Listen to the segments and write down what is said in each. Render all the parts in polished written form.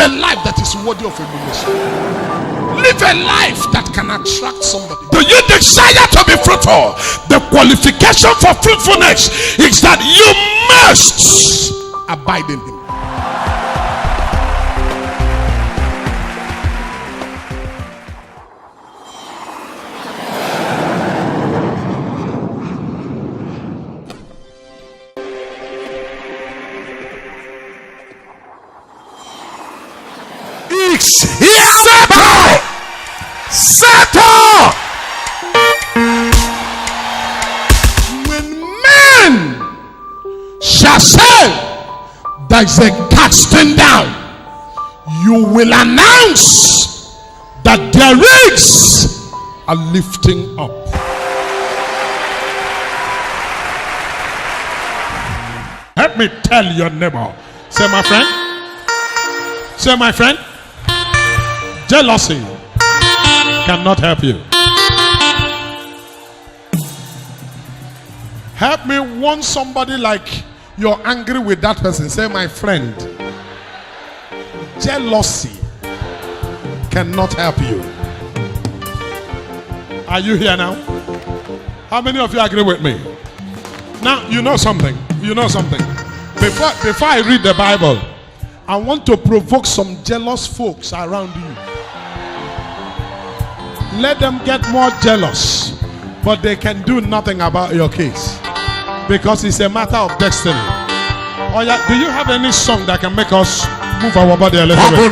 a life that is worthy of emulation. Live a life that can attract somebody. Do you desire to be fruitful? The qualification for fruitfulness is that you must abide in him. Settle. When men shall say there is a casting down, you will announce that there is a lifting up. Let me tell your neighbor, say my friend, say my friend, jealousy cannot help you. Help me warn somebody like you're angry with that person. Say, my friend, jealousy cannot help you. Are you here now? How many of you agree with me? Now, you know something. You know something. Before I read the Bible, I want to provoke some jealous folks around you. Let them get more jealous, but they can do nothing about your case because it's a matter of destiny. Oh yeah, do you have any song that can make us move our body a little bit?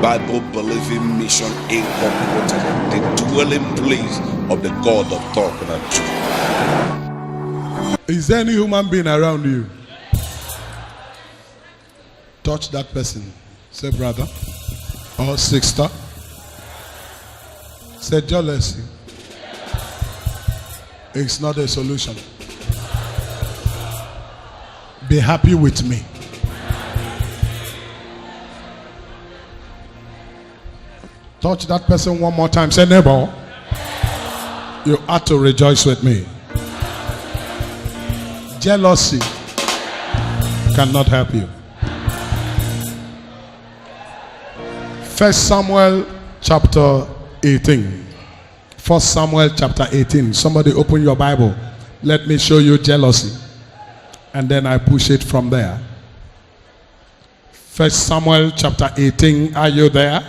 Bible believing mission incorporated, the dwelling place of the God of Talknado. Is there any human being around you? Touch that person. Say brother or sister. Say jealousy. It's not a solution. Be happy with me. Touch that person one more time. Say neighbor, you ought to rejoice with me. Jealousy cannot help you. 1 Samuel chapter 18. 1 Samuel chapter 18. Somebody open your Bible. Let me show you jealousy. And then I push it from there. 1 Samuel chapter 18. Are you there?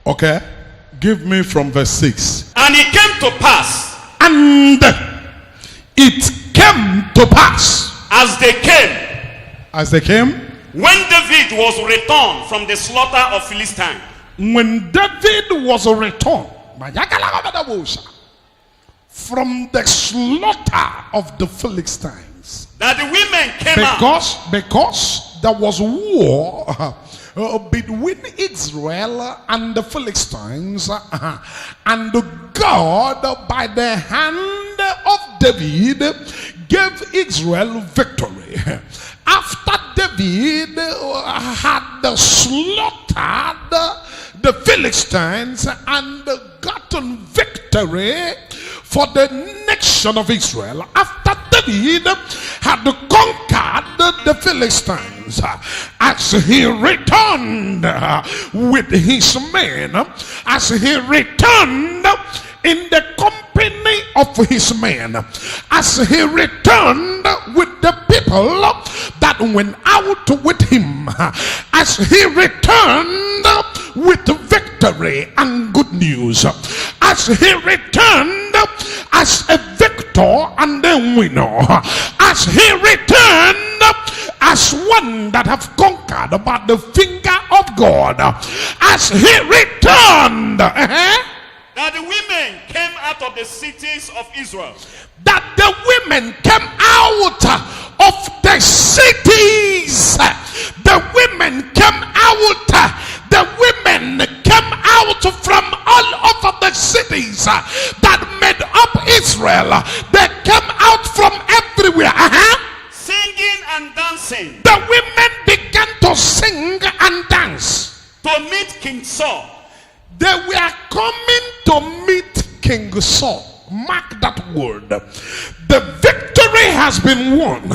Okay. Give me from verse 6. And it came to pass. And it came to pass. As they came. As they came. When David was returned from the slaughter of Philistines. When David was returned from the slaughter of the Philistines. That the women came because there was war between Israel and the Philistines, and God by the hand of David gave Israel victory. After David had slaughtered the Philistines and gotten victory for the nation of Israel, after David had conquered the Philistines, as he returned with his men, as he returned in the company of his men, as he returned with the people that went out with him, as he returned with victory and good news, as he returned as a victor and a winner, as he returned as one that have conquered by the finger of God, as he returned that the women came out of the cities of Israel. That the women came out of the cities. The that made up Israel, they came out from everywhere. Singing and dancing. The women began to sing and dance To meet King Saul. They were coming to meet King Saul. Mark that word. The victory has been won.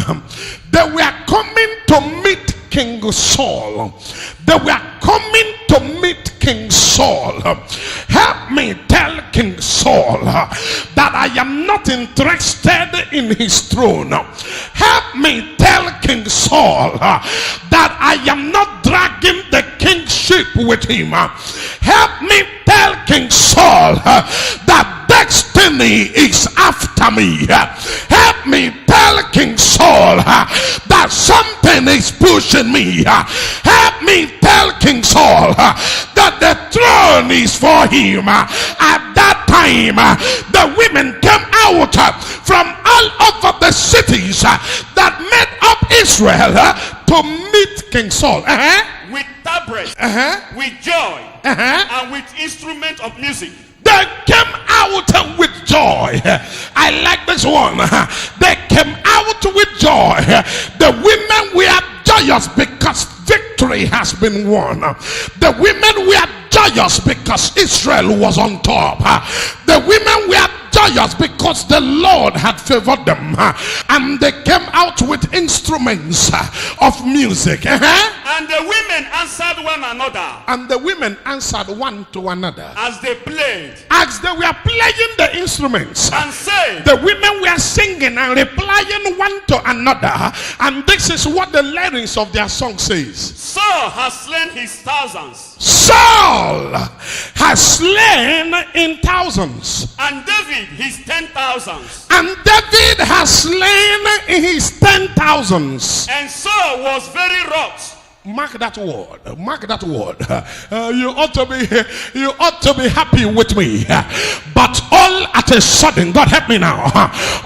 They were coming to meet King Saul. They were coming to meet King Saul. Help me tell King Saul that I am not interested in his throne. Help me tell King Saul that I am not dragging the kingship with him. Help me tell King Saul that destiny is after me. Help me tell King Saul that something is pushing me. Help me tell King Saul that the throne is for him. At that time, the women came out from all over the cities that made up Israel to meet King Saul. With tabrets, with joy, and with instrument of music. They came out with joy. I like this one. They came out with joy. The women were joyous because victory has been won. The women were joyous because Israel was on top. The women were joyous because the Lord had favored them, and they came out with instruments of music. And the women answered one another. And the women answered one to another as they played. As they were playing the instruments, and said, the women were singing and replying one to another. And this is what the lyrics of their song says. Saul has slain his thousands. Saul has slain in thousands. And David his 10,000s. And David has slain in his 10,000s. And Saul was very wroth. Mark that word. Mark that word. You ought to be happy with me. But all at a sudden, God help me now.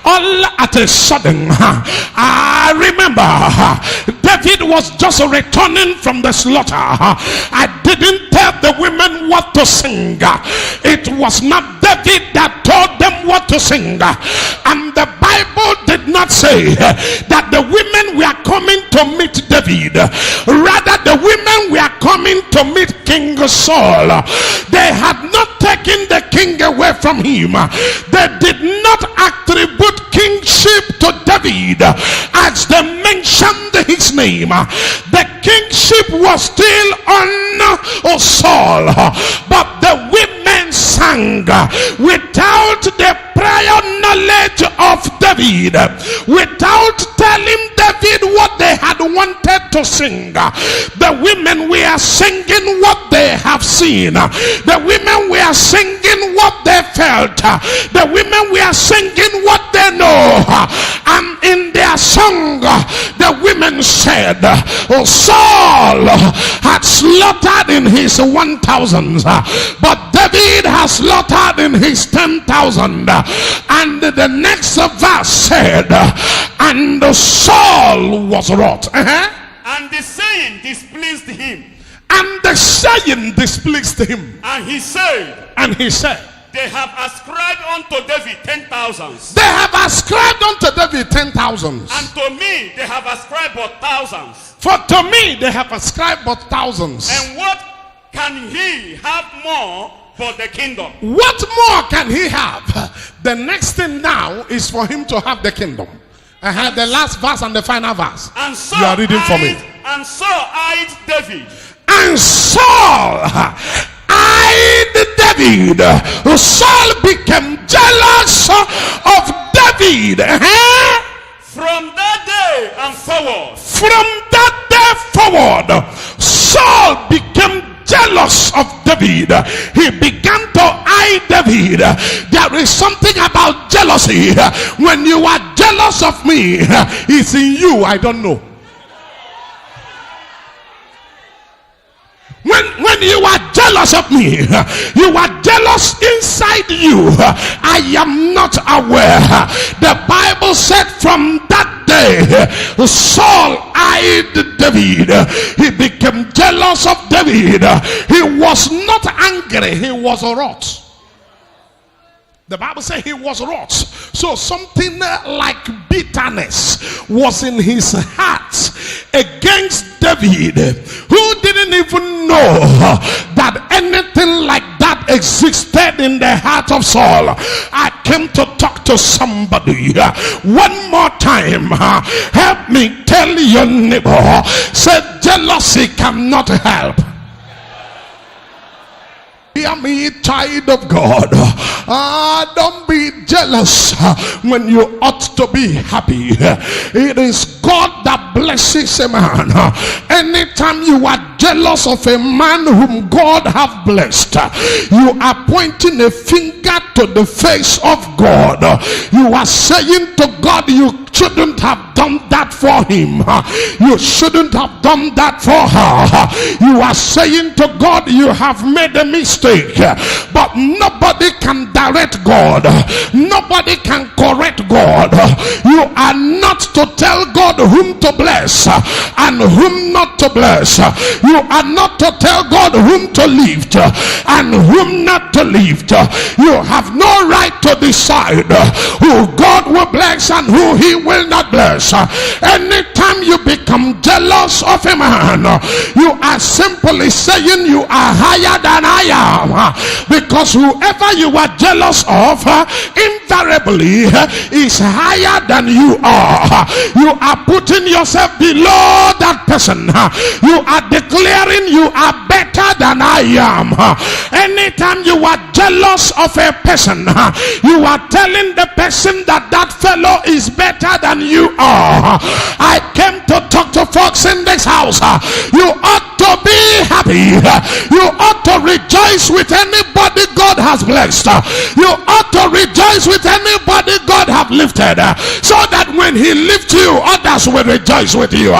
All at a sudden, I remember David was just returning from the slaughter. I didn't tell the women what to sing. It was not David that told them what to sing. And the Bible did not say that the women were coming to meet David. Rather, the women were coming to meet King Saul. They had not taken the king away from him. They did not attribute kingship to David as they mentioned his name. The kingship was still on Saul, but the women sang without the prior knowledge of David, without telling David what they had wanted to sing. The women were singing what they have seen. The women were singing what they felt. The women were singing what they know. And in their song, the women said, Saul had slaughtered in his 1,000s, but David has slaughtered in his 10,000. And the next verse said, and Saul was wroth. And the saying displeased him. And the saying displeased him. And he said, they have ascribed unto David 10,000s. They have ascribed unto David 10,000s. And to me they have ascribed but thousands. For to me they have ascribed but thousands. And what can he have more but the kingdom? What more can he have? The next thing now is for him to have the kingdom. I had the last verse and the final verse. And Saul you are reading for me. And Saul eyed David. And Saul eyed David. Saul became jealous of David. From that day and forward. From that day forward, Saul became jealous of David. He began to eye David. There is something about jealousy. When you are jealous of me, it's in you. I don't know. When you are jealous of me, you are jealous inside you. I am not aware. The Bible said from that day, Saul eyed David. He became jealous of David. He was not angry, he was wroth. The Bible says he was wroth. So something like bitterness was in his heart against David, who didn't even know that anything like that existed in the heart of Saul. I came to talk to somebody one more time. Help me tell your neighbor, say jealousy cannot help. Hear me, child of God. Don't be jealous when you ought to be happy. It is God that blesses a man. Anytime you are jealous of a man whom God have blessed, you are pointing a finger to the face of God. You are saying to God, you shouldn't have done that for him. You shouldn't have done that for her. You are saying to God, you have made a mistake. But nobody can direct God. Nobody can correct God. You are not to tell God whom to bless and whom not to bless. You are not to tell God whom to lift and whom not to lift. You have no right to decide who God will bless and who he will not bless. Anytime you become jealous of a man, you are simply saying you are higher than I am, because whoever you are jealous of invariably is higher than you are. You are putting yourself below that person. You are declaring you are better than I am. Anytime you are jealous of a person, you are telling the person that that fellow is better than you are. I came to talk to folks in this house. You ought to be happy. You ought to rejoice with anybody God has blessed. You ought to rejoice with anybody God have lifted, so that when he lifts you, others will rejoice with you.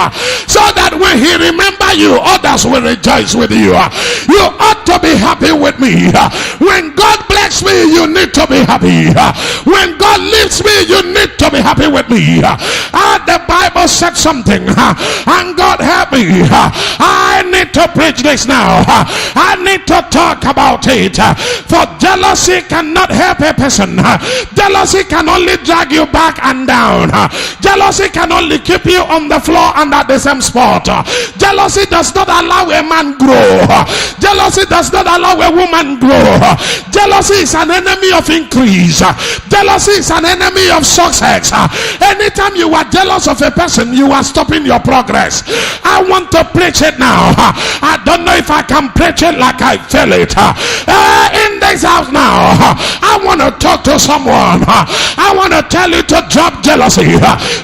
So that when he remember you, others will rejoice with you. You ought to be happy with me. When God bless me, you need to be happy. When God lifts me, you need to be happy with me. The Bible said something, and God help me. I need to preach this now. I need to talk about it. For jealousy cannot help a person. Jealousy can only drag you back and down. Jealousy can only keep you on the floor and at the same spot. Jealousy does not allow a man grow. Jealousy does not allow a woman grow. Jealousy is an enemy of increase. Jealousy is an enemy of success. Anytime you are jealous of a person, you are stopping your progress. I want to preach it now. I don't know if I can preach it like I feel it. In this house now, I want to talk to someone. I want to tell you to drop jealousy.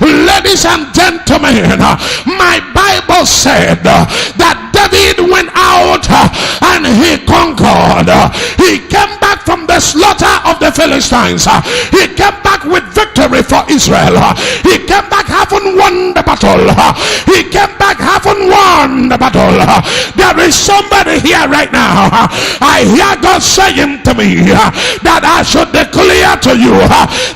Ladies and gentlemen, my Bible said that David went out and he conquered. He came back from the slaughter of the Philistines. He came back with victory for Israel. He came back having won the battle. He came back having won the battle. There is somebody here right now. I hear God saying to me that I should declare to you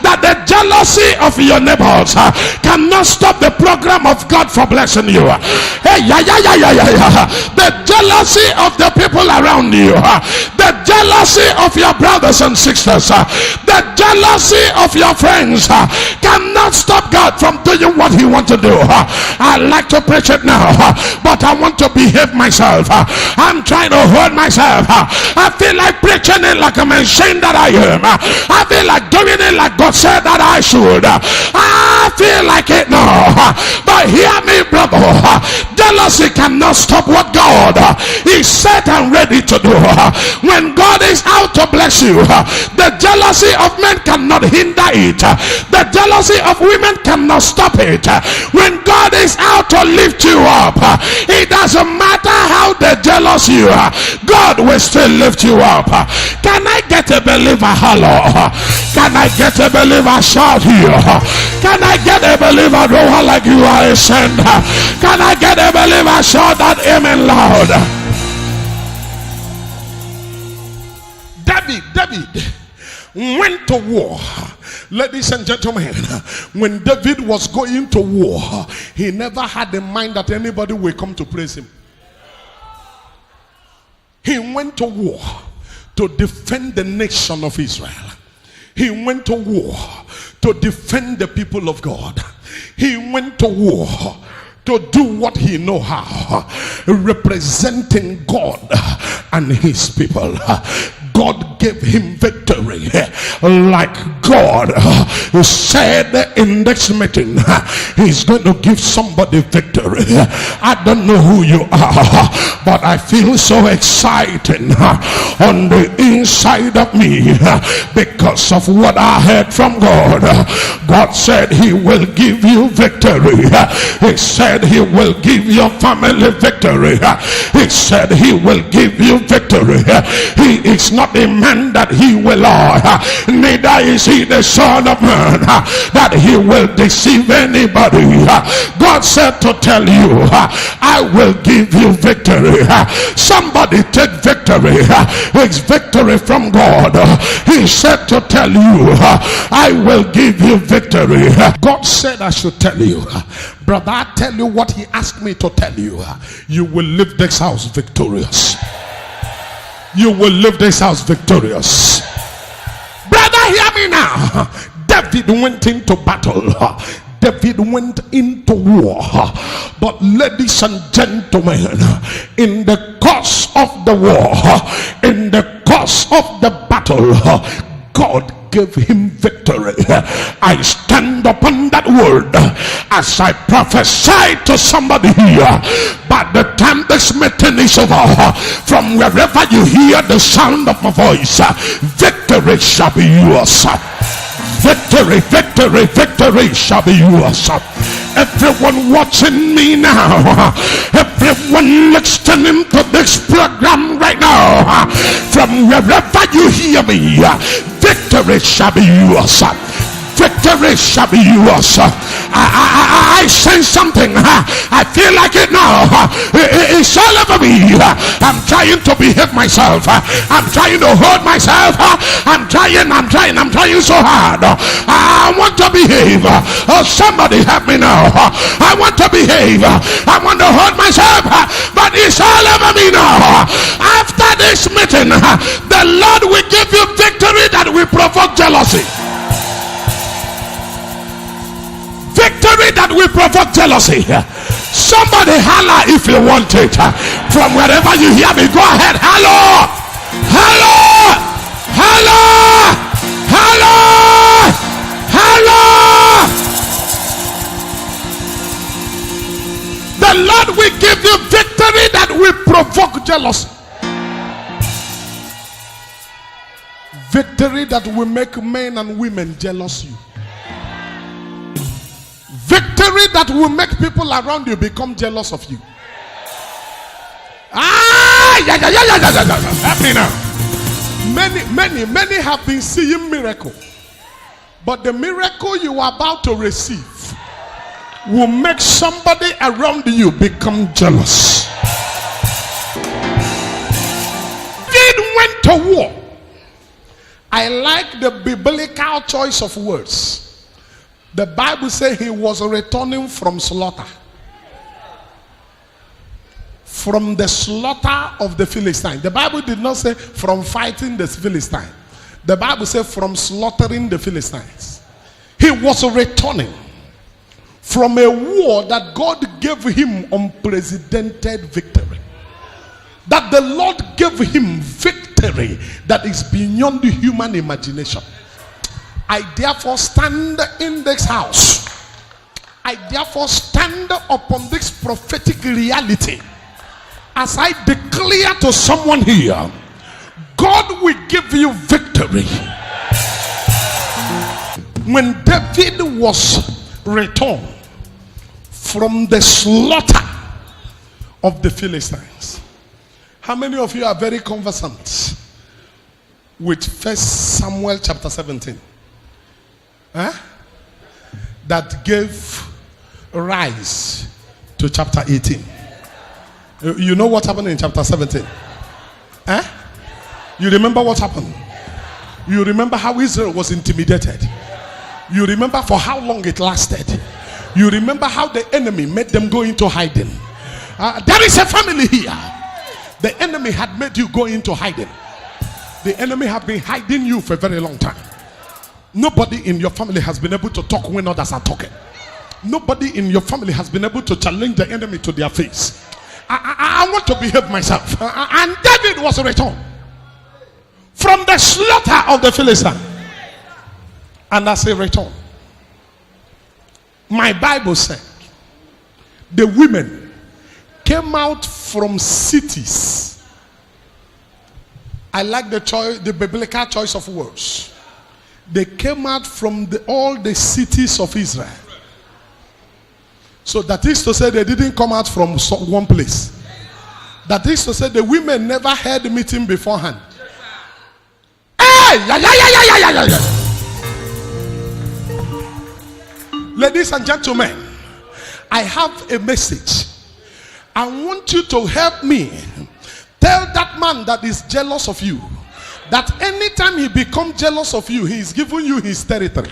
that the jealousy of your neighbors cannot stop the program of God for blessing you. Hey, the jealousy of the people around you, the jealousy of your brothers and sisters, the jealousy of your friends cannot stop God from doing what he wants to do. I like to preach it now, but I want to behave myself. I'm trying to hold myself. I feel like preaching it like a machine that I am. I feel like doing it like God said that I should. I feel like it now. But hear me, brother. Jealousy cannot stop what God is set and ready to do. When God is out to bless you, the jealousy of men cannot hinder it. The jealousy of women cannot stop it. When God is out to lift you up, it doesn't matter how they jealous you, God will still lift you up. Can I get a believer holler? Can I get a believer shout here? Can I get a believer roar like you are a sender? Can I get a believer shout that amen loud? David went to war. Ladies and gentlemen, when David was going to war, he never had in mind that anybody will come to praise him. He went to war to defend the nation of Israel. He went to war to defend the people of God. He went to war to do what he know how, representing God and his people. God gave him victory, like God said in this meeting, he's going to give somebody victory. I don't know who you are, but I feel so exciting on the inside of me because of what I heard from God. God said he will give you victory. He said he will give your family victory. He said he will give you victory. He is not a man that he will lie, neither is he the son of man that he will deceive anybody. God said to tell you, I will give you victory. Somebody take victory. It's victory from God. He said to tell you, I will give you victory. God said I should tell you, brother, I tell you what he asked me to tell you. You will leave this house victorious. You will leave this house victorious. Brother, hear me now. David went into battle. David went into war. But ladies and gentlemen, in the course of the war, in the course of the battle, God gave him victory. I stand upon that word as I prophesy to somebody here. By the time this meeting is over, from wherever you hear the sound of my voice, victory shall be yours. Victory, victory, victory shall be yours. Everyone watching me now, everyone listening to this program right now, from wherever you hear me, victory shall be yours. Victory shall be yours. I sense something. I feel like it now. It's all over me. I'm trying to behave myself. I'm trying to hold myself. I'm trying so hard. I want to behave. Somebody help me now. I want to behave. I want to hold myself, but it's all over me now. After this meeting, the Lord will give you victory that will provoke jealousy. Victory that will provoke jealousy. Somebody holler if you want it. From wherever you hear me, go ahead. Hello, hello, hello, hello, hello. The Lord will give you victory that will provoke jealousy. Victory that will make men and women jealous you. Victory that will make people around you become jealous of you. Help me now. Many have been seeing miracle, but the miracle you are about to receive will make somebody around you become jealous. David went to war. I like the biblical choice of words. The Bible says he was returning from slaughter. From the slaughter of the Philistine. The Bible did not say from fighting the Philistine. The Bible said from slaughtering the Philistines. He was returning from a war that God gave him unprecedented victory. That the Lord gave him victory that is beyond the human imagination. I therefore stand in this house. I therefore stand upon this prophetic reality as I declare to someone here, God will give you victory. When David was returned from the slaughter of the Philistines, how many of you are very conversant with 1 Samuel chapter 17? That gave rise to chapter 18. You know what happened in chapter 17? You remember what happened? You remember how Israel was intimidated? You remember for how long it lasted? You remember how the enemy made them go into hiding? There is a family here. The enemy had made you go into hiding. The enemy have been hiding you for a very long time. Nobody in your family has been able to talk when others are talking. Nobody in your family has been able to challenge the enemy to their face. I want to behave myself. And David was returned from the slaughter of the Philistine. And as he returned, my Bible said the women came out from cities. I like the biblical choice of words. They came out from all the cities of Israel. So that is to say they didn't come out from one place. That is to say the women never had a meeting beforehand. Hey! Ladies and gentlemen, I have a message. I want you to help me tell that man that is jealous of you that anytime he becomes jealous of you, he is giving you his territory.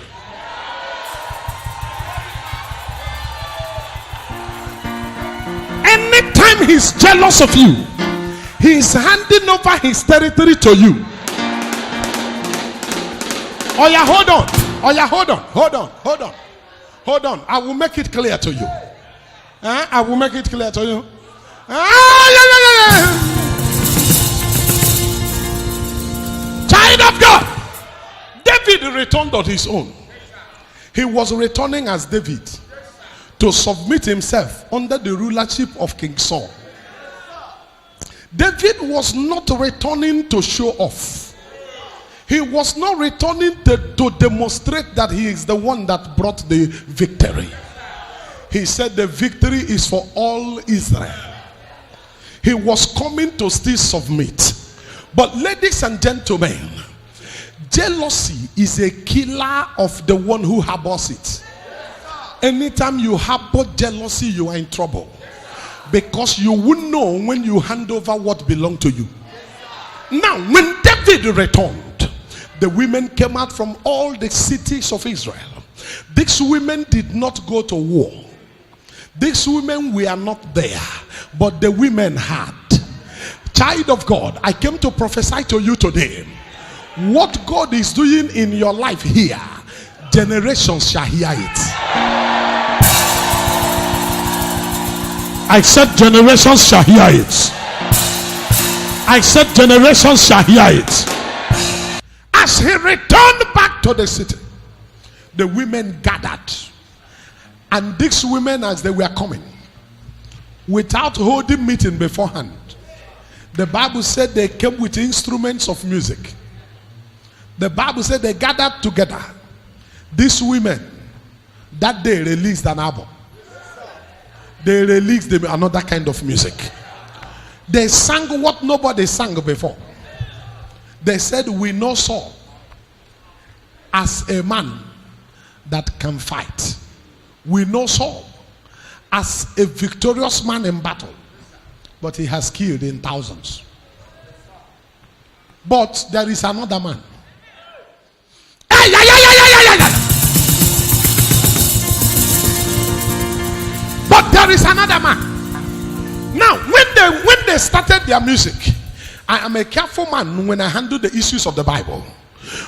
Anytime he's jealous of you, he is handing over his territory to you. Oh yeah, hold on. Oh yeah, hold on. I will make it clear to you. I will make it clear to you. Child of God, David returned on his own. He was returning as David to submit himself under the rulership of King Saul. David was not returning to show off. He was not returning to demonstrate that he is the one that brought the victory. He said the victory is for all Israel. He was coming to still submit. But ladies and gentlemen, jealousy is a killer of the one who harbors it. Anytime you harbor jealousy, you are in trouble. Because you won't know when you hand over what belonged to you. Now, when David returned, the women came out from all the cities of Israel. These women did not go to war. These women were not there, but the women had. Child of God, I came to prophesy to you today. What God is doing in your life here, generations shall hear it. I said generations shall hear it. I said generations shall hear it. As he returned back to the city, the women gathered. And these women, as they were coming, without holding meeting beforehand, the Bible said they came with instruments of music. The Bible said they gathered together. These women, that day released an album. They released another kind of music. They sang what nobody sang before. They said, we know Saul as a man that can fight. We know Saul as a victorious man in battle, but he has killed in thousands. But there is another man. But there is another man. Now, when they started their music, I am a careful man when I handle the issues of the Bible.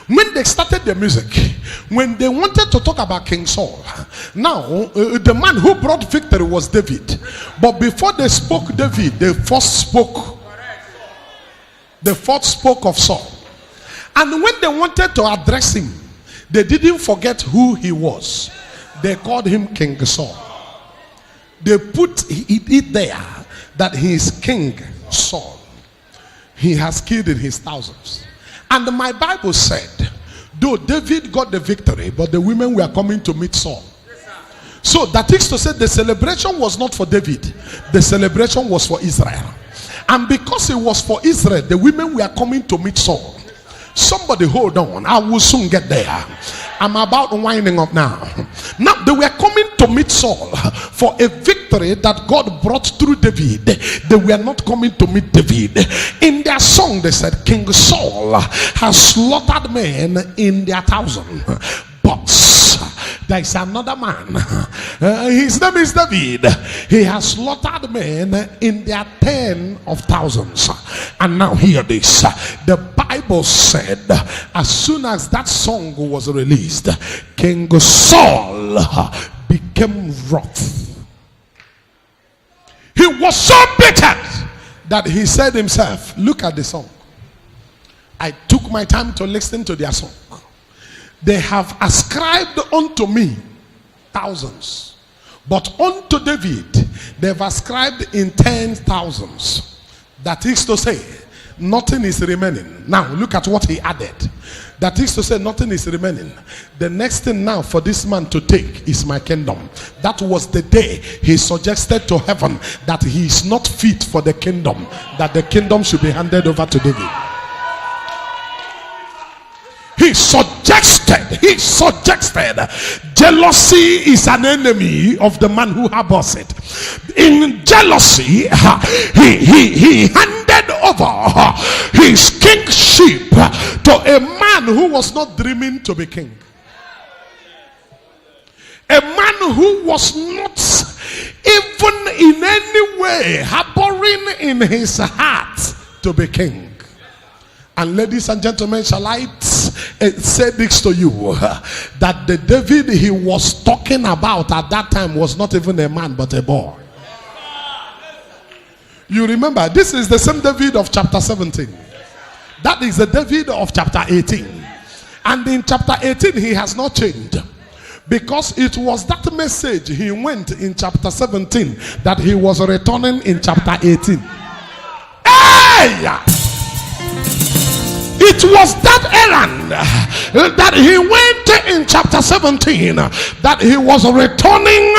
When they started their music, when they wanted to talk about King Saul, now the man who brought victory was David. But before they spoke David, they first spoke of Saul. And when they wanted to address him, they didn't forget who he was. They called him King Saul. They put it there that he is King Saul. He has killed in his thousands. And my Bible said, though David got the victory, but the women were coming to meet Saul. So that is to say, the celebration was not for David. The celebration was for Israel. And because it was for Israel, the women were coming to meet Saul. Somebody hold on, I will soon get there. I'm about winding up now. Now they were coming to meet Saul for a victory that God brought through David. They were not coming to meet David. In their song they said, King Saul has slaughtered men in their thousand, but there is another man. His name is David. He has slaughtered men in their 10 of thousands. And now hear this. The Bible said, as soon as that song was released, King Saul became wroth. He was so bitter that he said himself, look at the song. I took my time to listen to their song. They have ascribed unto me thousands, but unto David they've ascribed in 10,000s. That is to say, nothing is remaining. Now look at what he added. That is to say, nothing is remaining. The next thing now for this man to take is my kingdom. That was the day he suggested to heaven that he is not fit for the kingdom, that the kingdom should be handed over to David. He suggested, jealousy is an enemy of the man who harbors it. In jealousy, he handed over his kingship to a man who was not dreaming to be king. A man who was not even in any way harboring in his heart to be king. And ladies and gentlemen, shall I say this to you, that the David he was talking about at that time was not even a man but a boy. You remember, this is the same David of chapter 17. That is the David of chapter 18. And in chapter 18 he has not changed, because it was that message he went in chapter 17 that he was returning in chapter 18. Hey! It was that errand that he went in chapter 17 that he was returning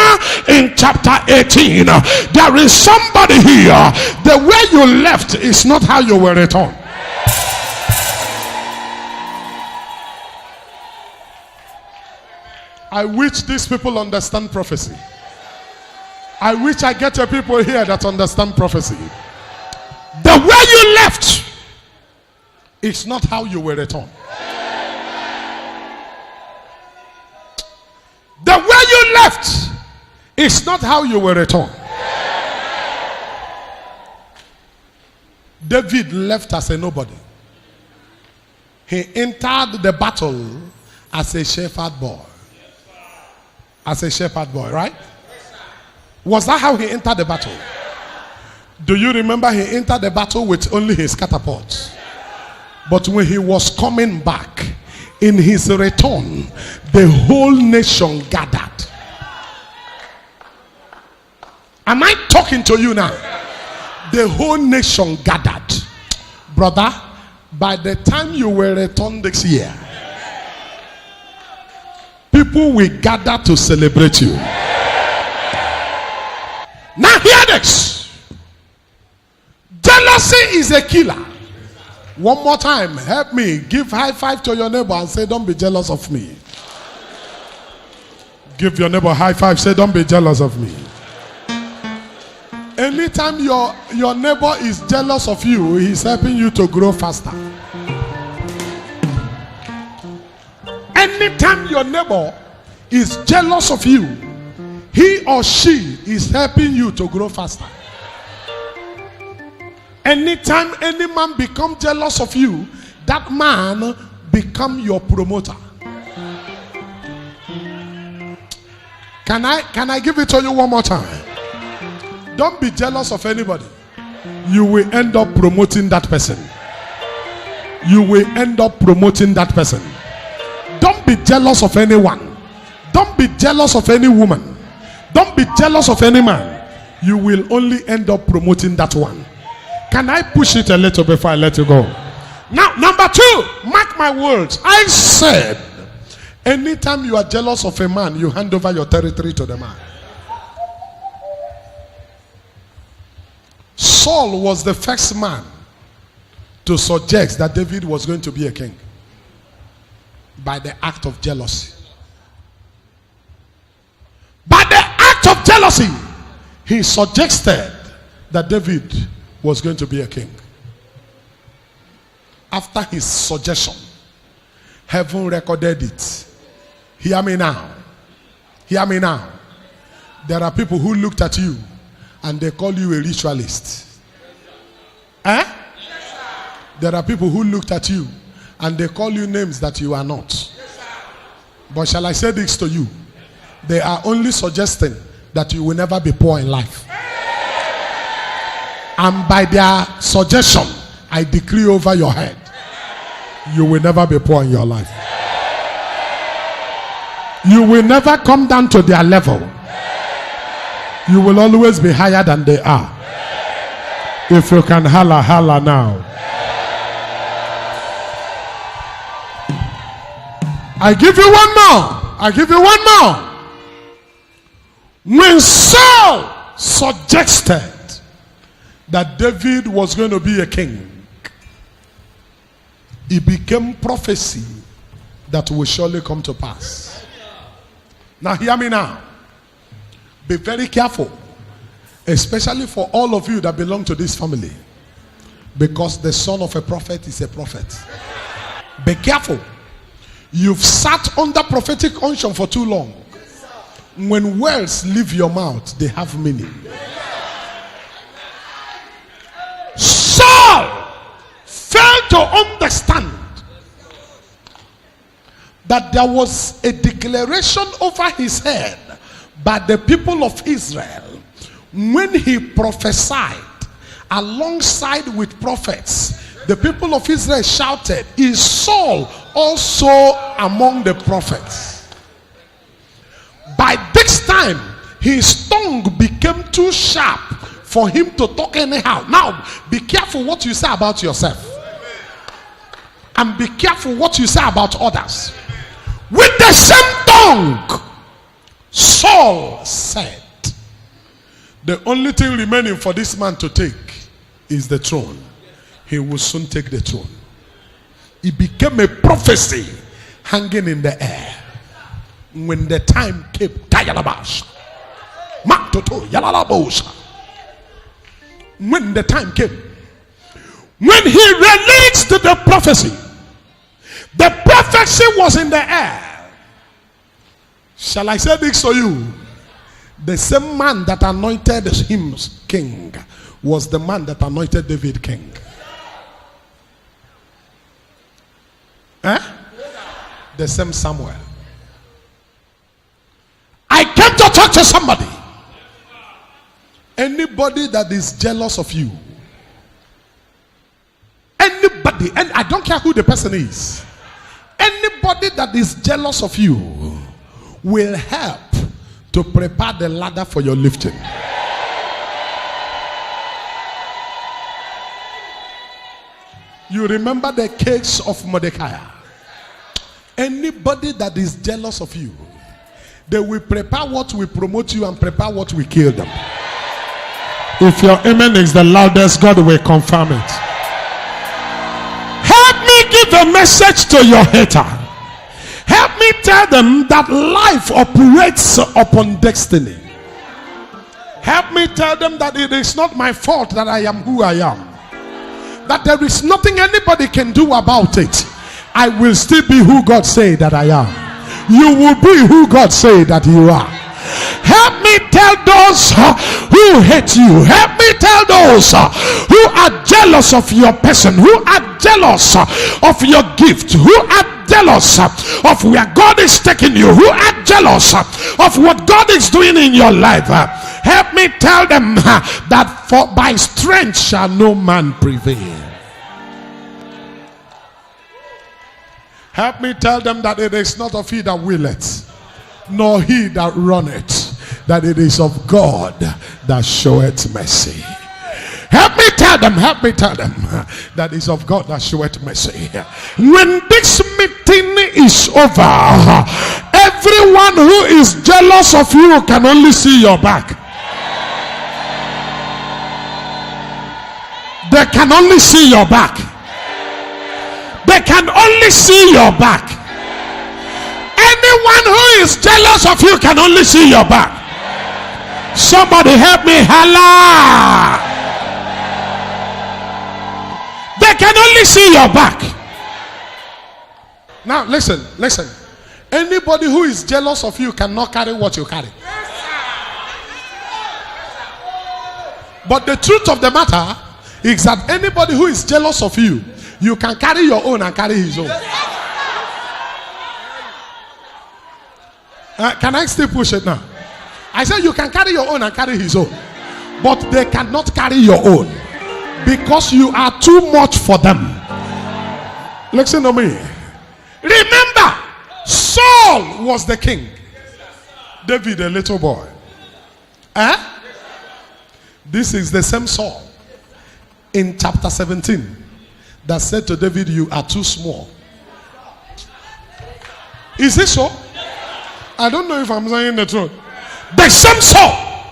in chapter 18. There is somebody here. The way you left is not how you will return. I wish these people understand prophecy. I wish I get a people here that understand prophecy. The way you left, it's not how you will return. The way you left, it's not how you will return. David left as a nobody. He entered the battle as a shepherd boy. As a shepherd boy, right? Was that how he entered the battle? Do you remember he entered the battle with only his catapult? But when he was coming back, in his return, the whole nation gathered. Am I talking to you now? The whole nation gathered. Brother, by the time you will return this year, people will gather to celebrate you. Now hear this. Jealousy is a killer. One more time, help me. Give high five to your neighbor and say, don't be jealous of me. Give your neighbor high five, say, don't be jealous of me. Anytime your neighbor is jealous of you, he's helping you to grow faster. Anytime your neighbor is jealous of you, he or she is helping you to grow faster. Anytime any man becomes jealous of you, that man become your promoter. Can I give it to you one more time? Don't be jealous of anybody. You will end up promoting that person. You will end up promoting that person. Don't be jealous of anyone. Don't be jealous of any woman. Don't be jealous of any man. You will only end up promoting that one. Can I push it a little before I let you go? Now, number 2, mark my words. I said, anytime you are jealous of a man, you hand over your territory to the man. Saul was the first man to suggest that David was going to be a king by the act of jealousy. By the act of jealousy, he suggested that David was going to be a king. After his suggestion, heaven recorded it. Hear me now. Hear me now. There are people who looked at you and they call you a ritualist. Eh? There are people who looked at you and they call you names that you are not. But shall I say this to you? They are only suggesting that you will never be poor in life. And by their suggestion, I decree over your head, you will never be poor in your life. You will never come down to their level. You will always be higher than they are. If you can holla, holla now. I give you one more. I give you one more. When Saul suggested that David was going to be a king, it became prophecy that will surely come to pass. Now hear me now. Be very careful, especially for all of you that belong to this family, because the son of a prophet is a prophet. Be careful. You've sat under prophetic unction for too long. When words leave your mouth, they have meaning. Saul failed to understand that there was a declaration over his head by the people of Israel when he prophesied alongside with prophets. The people of Israel shouted, "Is Saul also among the prophets?" By this time, his tongue became too sharp for him to talk anyhow. Now, be careful what you say about yourself. And be careful what you say about others. With the same tongue, Saul said, the only thing remaining for this man to take is the throne. He will soon take the throne. It became a prophecy hanging in the air. When the time came, when the time came, when he released the prophecy was in the air. Shall I say this to you? The same man that anointed him king was the man that anointed David king. The same Samuel. I came to talk to somebody. Anybody that is jealous of you, anybody, and I don't care who the person is, anybody that is jealous of you will help to prepare the ladder for your lifting. You remember the case of Mordecai. Anybody that is jealous of you, they will prepare what will promote you and prepare what will kill them. If your amen is the loudest, God will confirm it. Help me give a message to your hater. Help me tell them that life operates upon destiny. Help me tell them that it is not my fault that I am who I am. That there is nothing anybody can do about it. I will still be who God said that I am. You will be who God said that you are. Help me tell those who hate you. Help me tell those who are jealous of your person, who are jealous of your gift, who are jealous of where God is taking you, who are jealous of what God is doing in your life. Help me tell them that for by strength shall no man prevail. Help me tell them that it is not of he that willeth, nor he that runneth, that it is of God that showeth mercy. Help me tell them that is of God that showeth mercy. When this meeting is over, everyone who is jealous of you can only see your back. They can only see your back. They can only see your back. Anyone who is jealous of you can only see your back. Somebody help me holla. They can only see your back. Now listen. Anybody who is jealous of you cannot carry what you carry. But the truth of the matter is that anybody who is jealous of you You can carry your own and carry his own. Can I still push it now? I said you can carry your own and carry his own. But they cannot carry your own. Because you are too much for them. Listen to me. Remember, Saul was the king. David a little boy. This is the same Saul in chapter 17 that said to David, you are too small. Is it so? I don't know if I'm saying the truth. The same Saul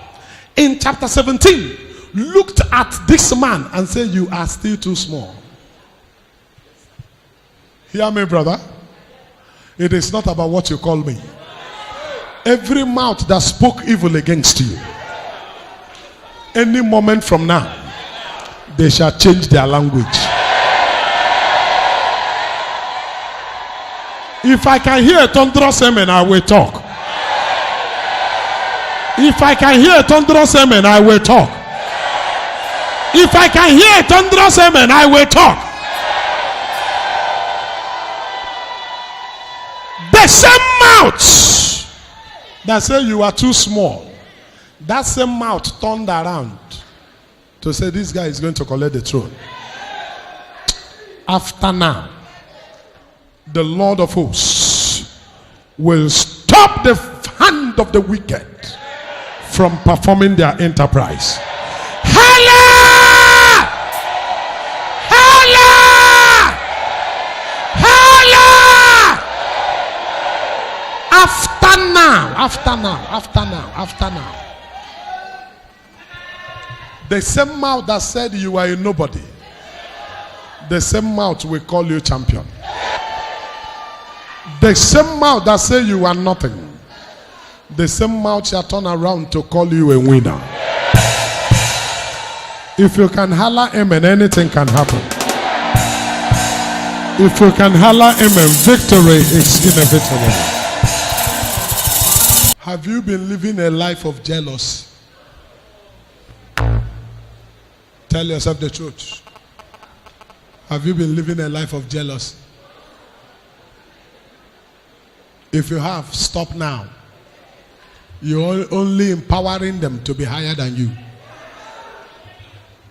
in chapter 17 looked at this man and said, you are still too small. Hear me, brother. It is not about what you call me. Every mouth that spoke evil against you, any moment from now, they shall change their language. If I can hear a thunderous amen, I will talk. If I can hear a thunderous amen, I will talk. If I can hear a thunderous amen, I will talk. The same mouth that say you are too small, that same mouth turned around to say this guy is going to collect the throne. After now, the Lord of hosts will stop the hand of the wicked from performing their enterprise. Holla! Holla! Holla! After now. The same mouth that said you are a nobody, the same mouth will call you champion. The same mouth that said you are nothing, the same mouth shall turn around to call you a winner. If you can holler amen, anything can happen. If you can holler amen, victory is inevitable. Have you been living a life of jealousy? Tell yourself the truth. Have you been living a life of jealousy? If you have, stop now. You're only empowering them to be higher than you.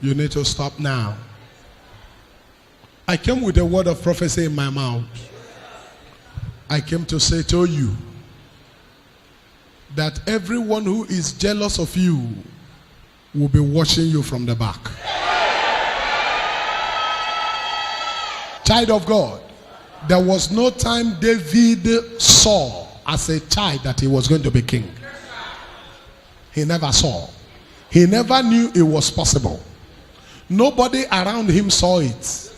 You need to stop now. I came with a word of prophecy in my mouth. I came to say to you that everyone who is jealous of you will be watching you from the back. Child of God, there was no time David saw as a child that he was going to be king. He never saw. He never knew it was possible. Nobody around him saw it.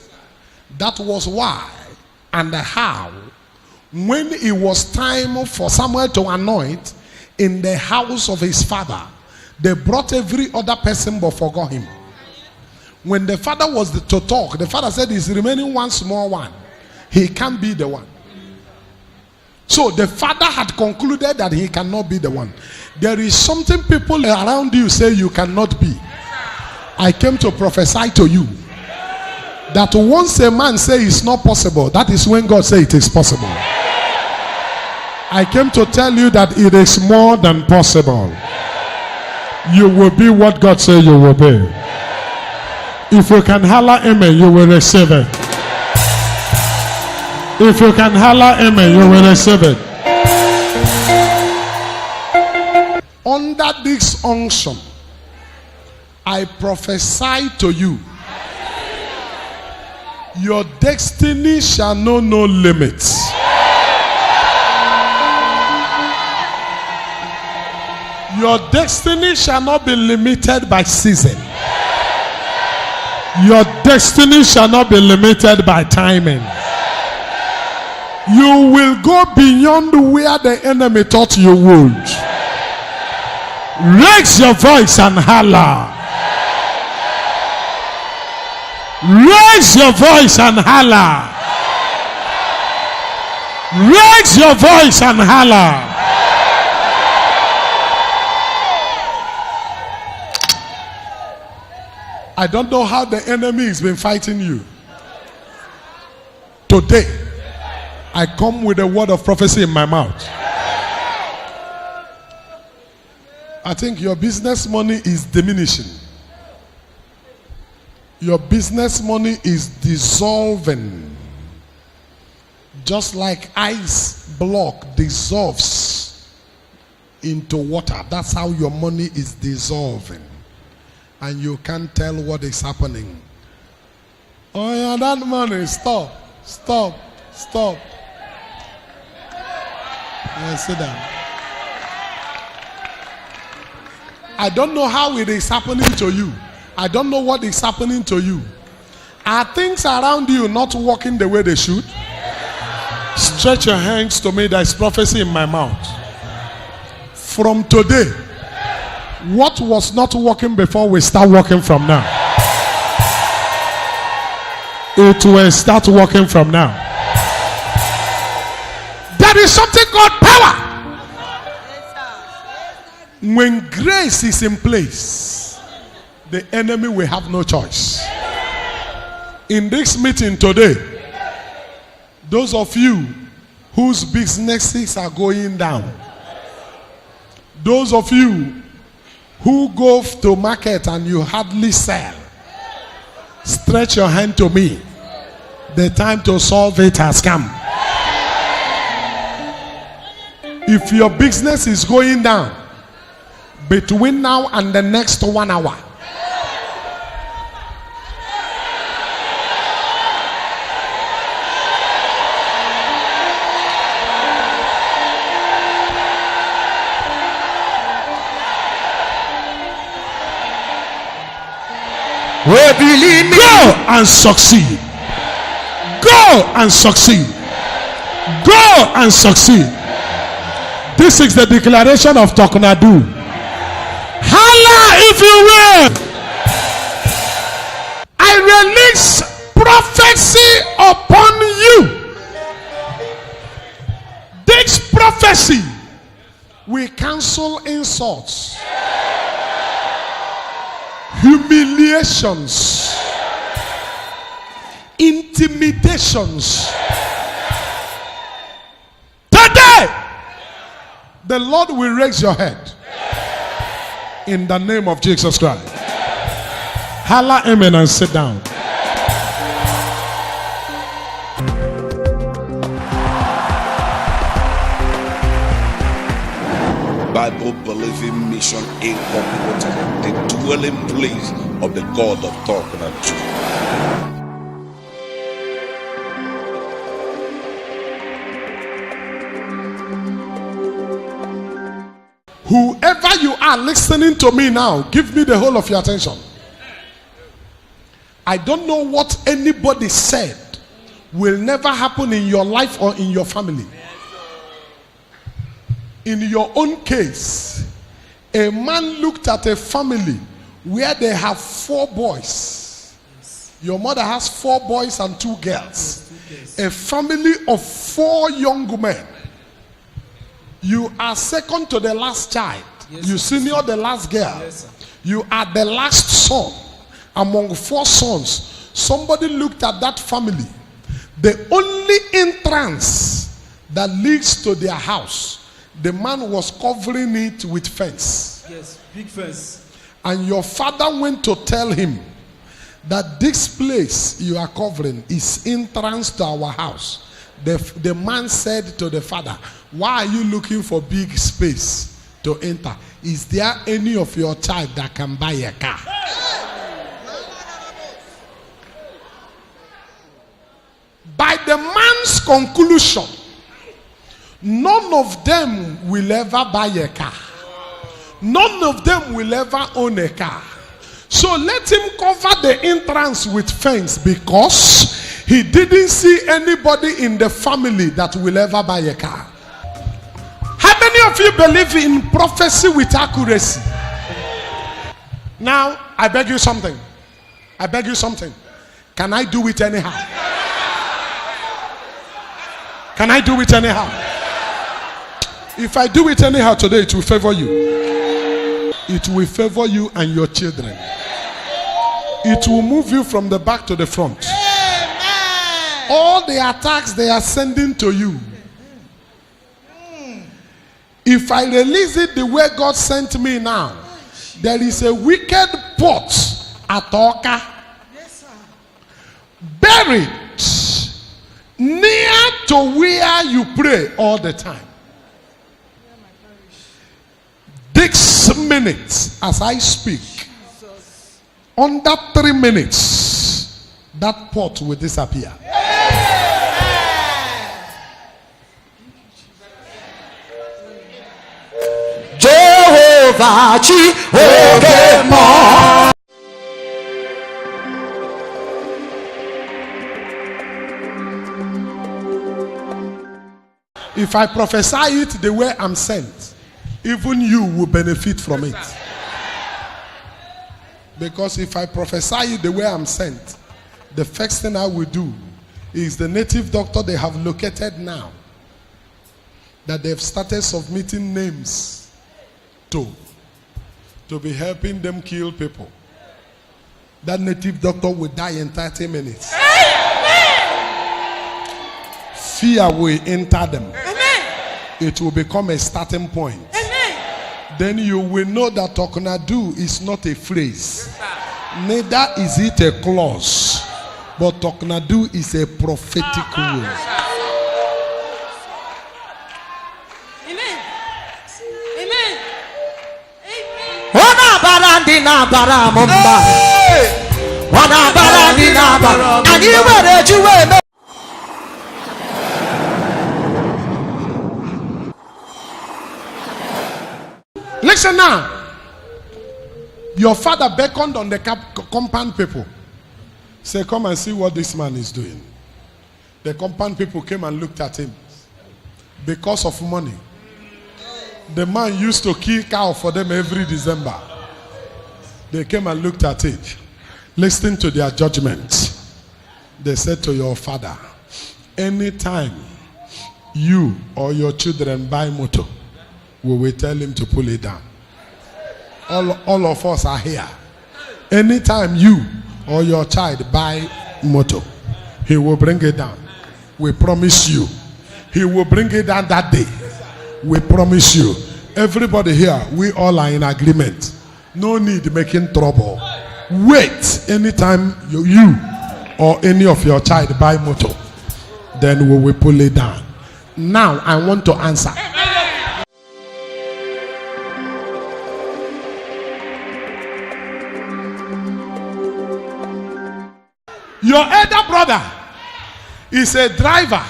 That was why and how, when it was time for Samuel to anoint in the house of his father, they brought every other person but forgot him. When the father was to talk, the father said, "Is remaining one small one. He can't be the one." So the father had concluded that he cannot be the one. There is something people around you say you cannot be. I came to prophesy to you that once a man says it's not possible, that is when God says it is possible. I came to tell you that it is more than possible. You will be what God says you will be. If you can holler amen, you will receive it. If you can holler amen, you will receive it. Under this unction, I prophesy to you, your destiny shall know no limits. Your destiny shall not be limited by season. Your destiny shall not be limited by timing. You will go beyond where the enemy thought you would. Raise your voice and holler. Raise your voice and holler. Raise your voice and holler. I don't know how the enemy has been fighting you. today, I come with a word of prophecy in my mouth. I think your business money is diminishing. Your business money is dissolving. Just like ice block dissolves into water. That's how your money is dissolving. And you can't tell what is happening. Oh yeah, that money, stop. Yeah, sit down. I don't know how it is happening to you. I don't know what is happening to you. Are things around you not working the way they should? Stretch your hands to me. There is prophecy in my mouth. From today, what was not working before will start working from now. It will start working from now. There is something called power. When grace is in place, the enemy will have no choice. In this meeting today, those of you whose businesses are going down, those of you who go to market and you hardly sell, stretch your hand to me. The time to solve it has come. If your business is going down between now and the next 1 hour, go and succeed. Go and succeed. Go and succeed. This is the declaration of Talknado. Holla if you will. I release prophecy upon you. This prophecy will cancel insults, humiliations, intimidations. Today, the Lord will raise your head in the name of Jesus Christ. Holla amen and sit down. Bible believing mission incorporated, the dwelling place of the God of Talknado. Whoever you are listening to me now, give me the whole of your attention. I don't know what anybody said will never happen in your life or in your family. In your own case, a man looked at a family where they have 4 boys. Your mother has 4 boys and 2 girls. A family of 4 young men. You are second to the last child. Yes, you senior the last girl. Yes, you are the last son among 4 sons. Somebody looked at that family. The only entrance that leads to their house, the man was covering it with fence. Yes, big fence. And your father went to tell him that this place you are covering is entrance to our house. The man said to the father, why are you looking for big space to enter? Is there any of your child that can buy a car? By the man's conclusion, none of them will ever buy a car. None of them will ever own a car. So let him cover the entrance with fence, because he didn't see anybody in the family that will ever buy a car. How many of you believe in prophecy with accuracy? Now, I beg you something. I beg you something. Can I do it anyhow? Can I do it anyhow? If I do it anyhow today, it will favor you. It will favor you and your children. It will move you from the back to the front. All the attacks they are sending to you, if I release it the way God sent me now, there is a wicked pot at Oka, buried near to where you pray all the time. This minute, as I speak, under 3 minutes, that pot will disappear. Jehovah, Jehovah. If I prophesy it the way I'm sent, even you will benefit from it. Because if I prophesy it the way I'm sent, the first thing I will do is the native doctor they have located now, that they've started submitting names to be helping them kill people. That native doctor will die in 30 minutes. Fear will enter them. It will become a starting point. Then you will know that Talknado is not a phrase. Neither is it a clause. But Talknado is a prophetic word. Amen. Amen. Wana barandina baramumba. Wana barandina baram. Ani were juwe. Listen now. Your father beckoned on the compound people. Say, come and see what this man is doing. The compound people came and looked at him. Because of money. The man used to kill cow for them every December. They came and looked at it. Listening to their judgment. They said to your father, anytime you or your children buy motor, we will tell him to pull it down. All of us are here. Anytime you or your child buy motor, he will bring it down. We promise you. He will bring it down that day. We promise you. Everybody here, we all are in agreement. No need making trouble. Wait. Anytime you or any of your child buy motor, then we will pull it down. Now I want to answer. Your elder brother is a driver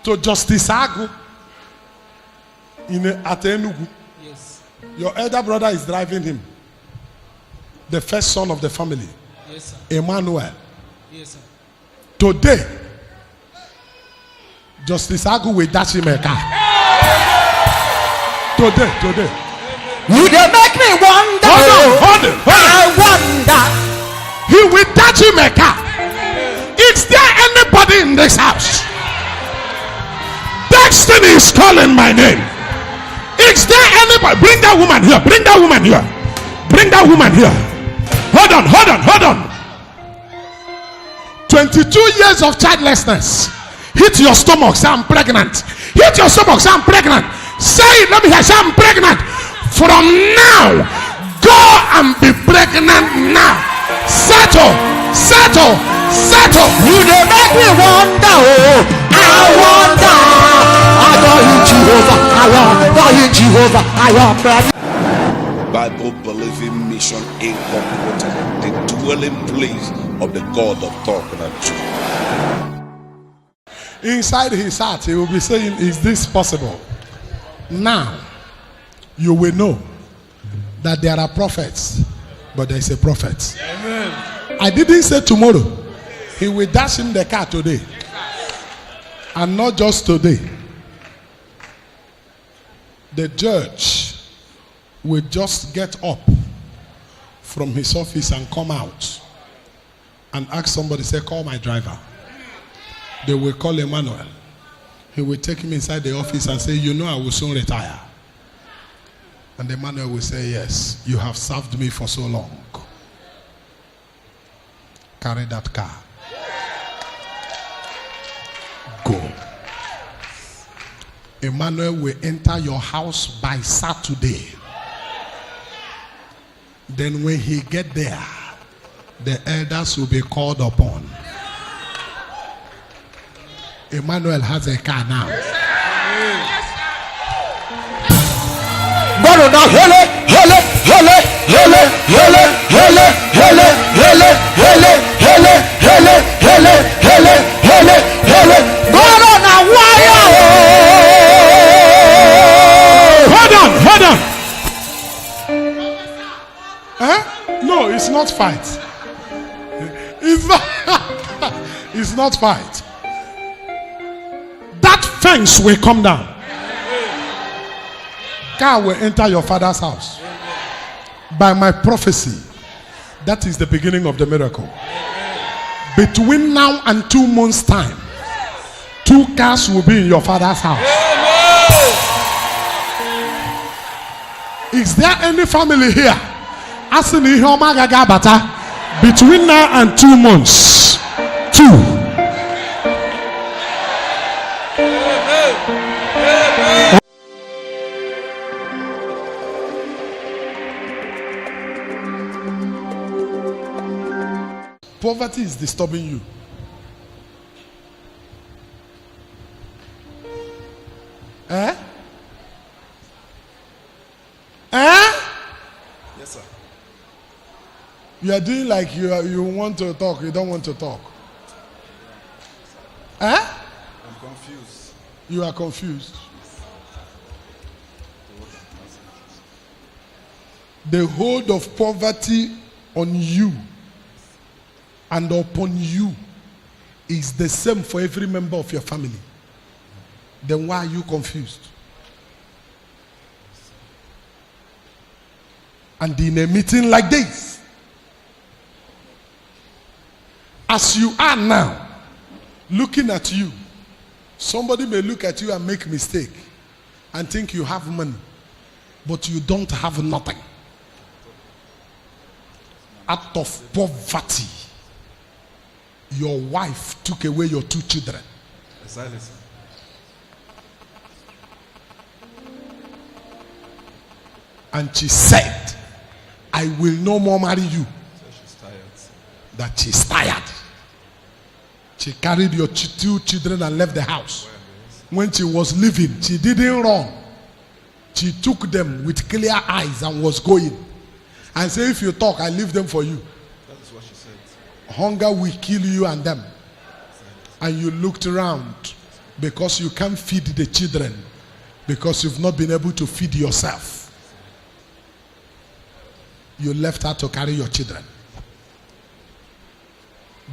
to Justice Agu at Enugu. Yes. Your elder brother is driving him. The first son of the family. Yes, sir. Emmanuel. Yes, sir. Today, Justice Agu will dash him a car. Today. You dey make me wonder. Hold on. I wonder. He will dash him a car. Is there anybody in this house? Destiny is calling my name. Is there anybody? Bring that woman here. Bring that woman here. Bring that woman here. Hold on. 22 years of childlessness. Hit your stomach, say I'm pregnant. Hit your stomach, say I'm pregnant. Say it, let me hear, say I'm pregnant. From now, go and be pregnant now. Settle. You dey make me wonder. Oh, I wonder. I adore you, Jehovah. I want pregnant. Bible believing mission incorporated, the dwelling place of the God of Talknado. Inside his heart, he will be saying, is this possible? Now, you will know that there are prophets, but there is a prophet. Amen. I didn't say tomorrow. He will dash him the car today. And not just today. The judge will just get up from his office and come out and ask somebody, say, call my driver. They will call Emmanuel. He will take him inside the office and say, you know I will soon retire. And Emmanuel will say, yes, you have served me for so long. Carry that car. Go. Emmanuel will enter your house by Saturday. Then when he get there, the elders will be called upon. Emmanuel has a car now. Brother, now hele. Brother, now why? Hold on. No, it's not fight. It's not fight. That fence will come down. Car will enter your father's house. By my prophecy, that is the beginning of the miracle. Between now and 2 months' time, 2 cars will be in your father's house. Is there any family here? Between now and 2 months, 2. Poverty is disturbing you. Yes, sir. You are doing like you want to talk, you don't want to talk. I'm confused. You are confused. The hold of poverty on you and upon you is the same for every member of your family. Then why are you confused? And in a meeting like this, as you are now, looking at you, somebody may look at you and make mistake and think you have money, but you don't have nothing. Out of poverty, your wife took away your 2 children. And she said, I will no more marry you. That she's tired. She carried your 2 children and left the house. When she was leaving, she didn't run. She took them with clear eyes and was going. And said, if you talk, I leave them for you. That is what she said. Hunger will kill you and them. And you looked around because you can't feed the children, because you've not been able to feed yourself. You left her to carry your children.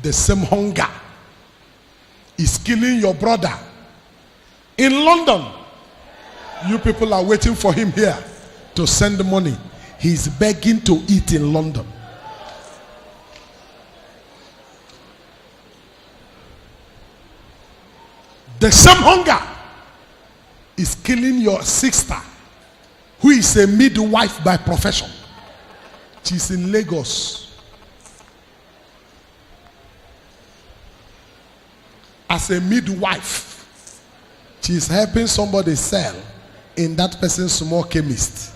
The same hunger is killing your brother in London. You people are waiting for him here to send money. He's begging to eat in London. The same hunger is killing your sister, who is a midwife by profession. She's in Lagos. As a midwife, she's helping somebody sell in that person's small chemist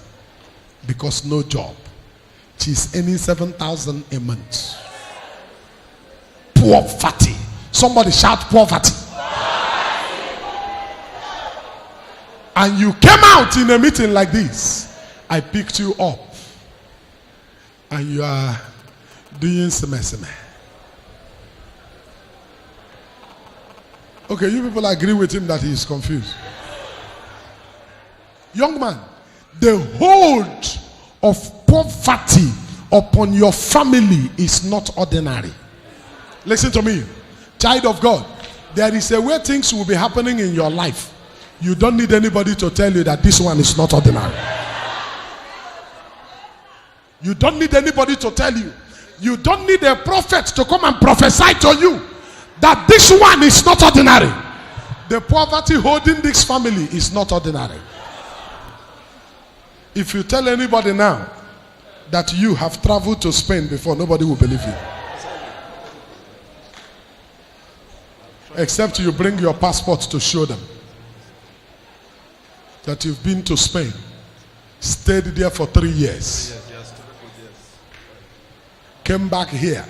because no job. She's earning 7,000 a month. Poverty. Somebody shout poverty. And you came out in a meeting like this. I picked you up. And you are doing seme. Okay, you people agree with him that he is confused. Young man, the hold of poverty upon your family is not ordinary. Listen to me, child of God. There is a way things will be happening in your life. You don't need anybody to tell you that this one is not ordinary. You don't need anybody to tell you. You don't need a prophet to come and prophesy to you that this one is not ordinary. The poverty holding this family is not ordinary. If you tell anybody now that you have traveled to Spain before, nobody will believe you. Except you bring your passport to show them that you've been to Spain, stayed there for 3 years, came back here.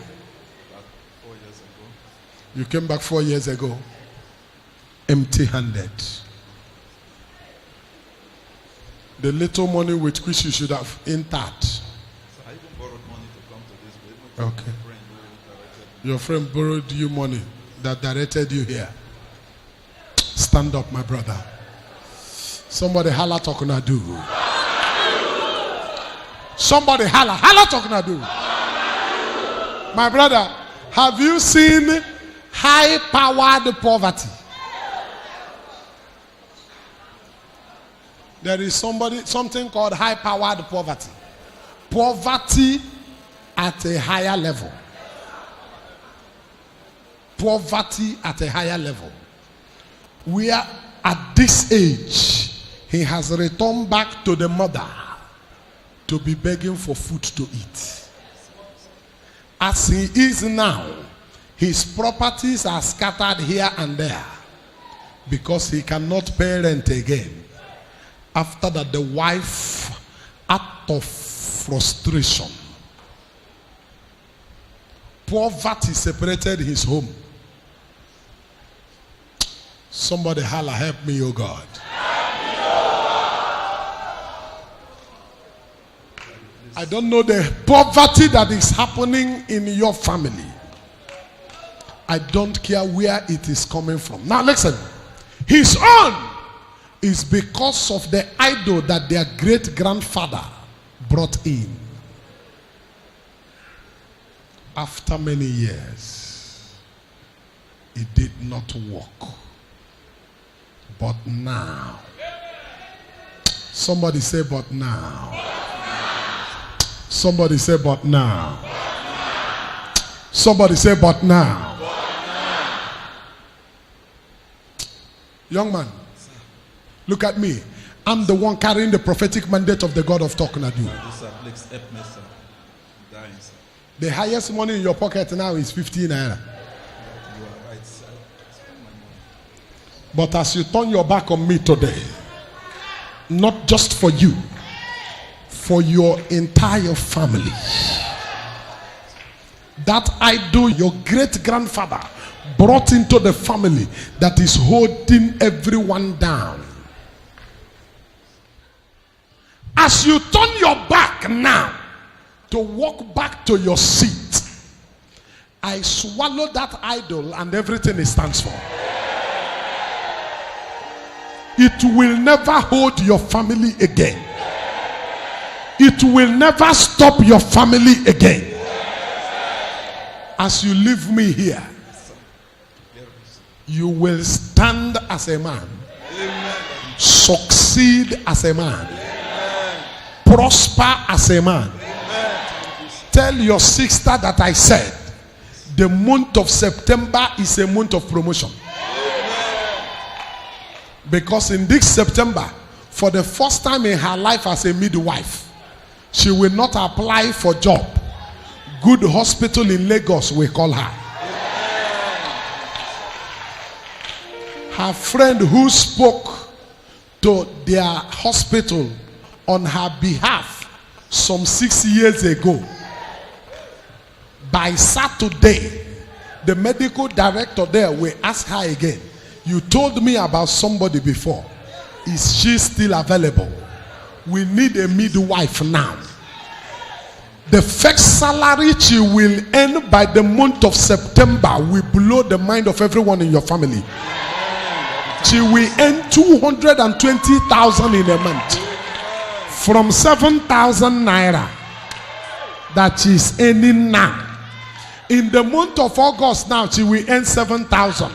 You came back 4 years ago, empty-handed. The little money with which you should have entered. Okay. Your friend borrowed you money that directed you here. Stand up, my brother. Somebody holla Talknado. Somebody holla Talknado. My brother, have you seen high-powered poverty? There is something called high-powered poverty. Poverty at a higher level. Poverty at a higher level. We are at this age. He has returned back to the mother to be begging for food to eat. As he is now, his properties are scattered here and there because he cannot pay rent again. After that, the wife, out of frustration, poverty separated his home. Somebody holla, help me, oh God. I don't know the poverty that is happening in your family. I don't care where it is coming from. Now listen, his own is because of the idol that their great-grandfather brought in. After many years, it did not work. But now, somebody say, but now. Somebody say, but now. Somebody say, but now. Young man, look at me. I'm the one carrying the prophetic mandate of the God of Talknado. The highest money in your pocket now is 15 naira. But as you turn your back on me today, not just for you, for your entire family, that idol your great-grandfather brought into the family that is holding everyone down. As you turn your back now to walk back to your seat, I swallow that idol and everything it stands for. It will never hold your family again. It will never stop your family again. As you leave me here, you will stand as a man, succeed as a man, prosper as a man. Tell your sister that I said the month of September is a month of promotion. Because in this September, for the first time in her life as a midwife, she will not apply for job. Good hospital in Lagos will call her. Her friend who spoke to their hospital on her behalf some 6 years ago, by Saturday, the medical director there will ask her again, you told me about somebody before. Is she still available? We need a midwife now. The first salary she will earn by the month of September will blow the mind of everyone in your family. She will earn 220,000 in a month from 7,000 naira that she's earning now. In the month of August now, she will earn 7,000.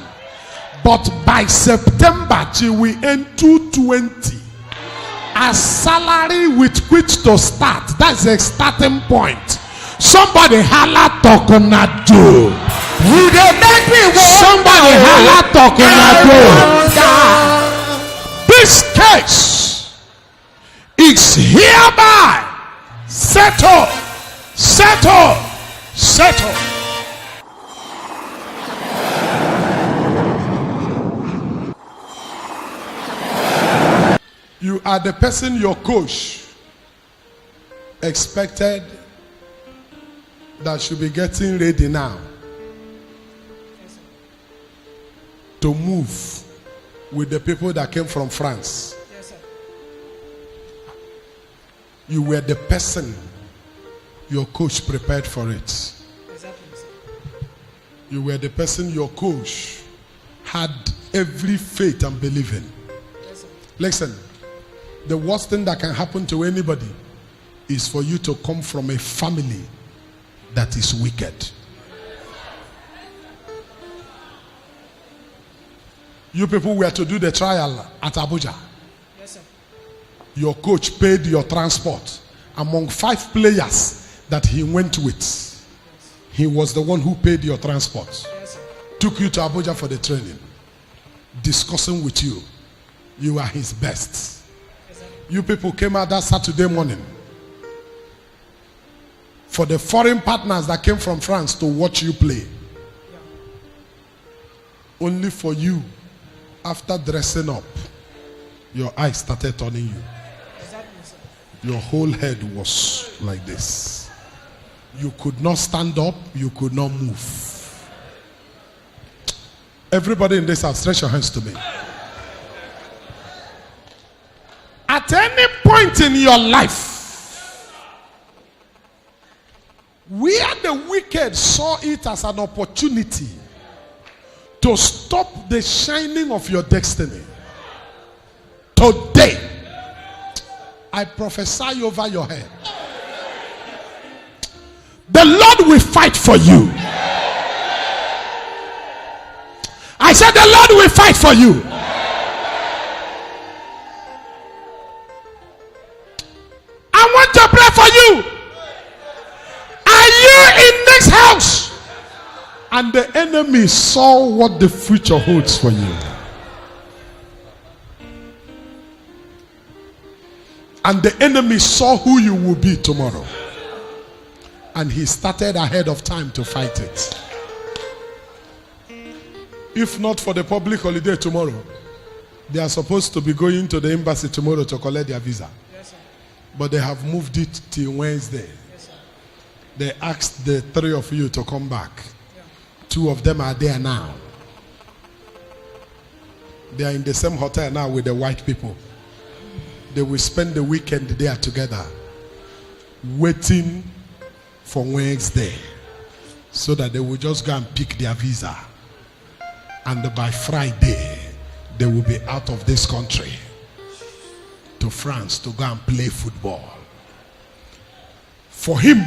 But by September, she will earn 220. A salary with which to start. That's a starting point. Somebody holla Talknado. You dey make me wonder. Somebody holla Talknado. This case is hereby settled. Settled. Settled. are the person your coach expected that should be getting ready now to move with the people that came from France. Yes, sir. You were the person your coach prepared for it. Exactly, sir. You were the person your coach had every faith and belief in. Yes, sir. Listen, the worst thing that can happen to anybody is for you to come from a family that is wicked. You people were to do the trial at Abuja. Yes, sir. Your coach paid your transport. Among 5 players that he went with, he was the one who paid your transport. Yes, sir. Took you to Abuja for the training. Discussing with you. You are his best. Yes, sir. You people came out that Saturday morning for the foreign partners that came from France to watch you play. Only for you, after dressing up, your eyes started turning you. Exactly, sir. Your whole head was like this. You could not stand up, you could not move. Everybody in this house, stretch your hands to me. At any point in your life where the wicked saw it as an opportunity to stop the shining of your destiny, today I prophesy over your head, the Lord will fight for you. I said the Lord will fight for you. I want to pray for you. Are you in this house and the enemy saw what the future holds for you, and the enemy saw who you will be tomorrow, and he started ahead of time to fight it? If not for the public holiday tomorrow, they are supposed to be going to the embassy tomorrow to collect their visa. Yes, sir. But they have moved it till Wednesday. Yes, sir. They asked the 3 of you to come back. 2 of them are there now. They are in the same hotel now with the white people. They will spend the weekend there together, waiting for Wednesday, so that they will just go and pick their visa. And by Friday, they will be out of this country to France to go and play football. For him,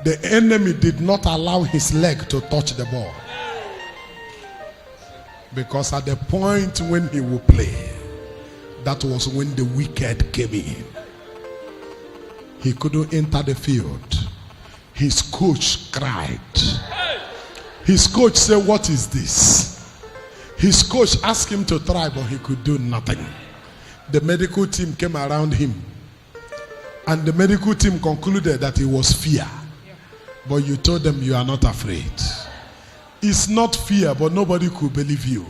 the enemy did not allow his leg to touch the ball, because at the point when he will play, that was when the wicked came in. He couldn't enter the field. His coach cried. His coach said, "What is this?" His coach asked him to try, but he could do nothing. The medical team came around him, and the medical team concluded that it was fear. But you told them you are not afraid. It's not fear, but nobody could believe you,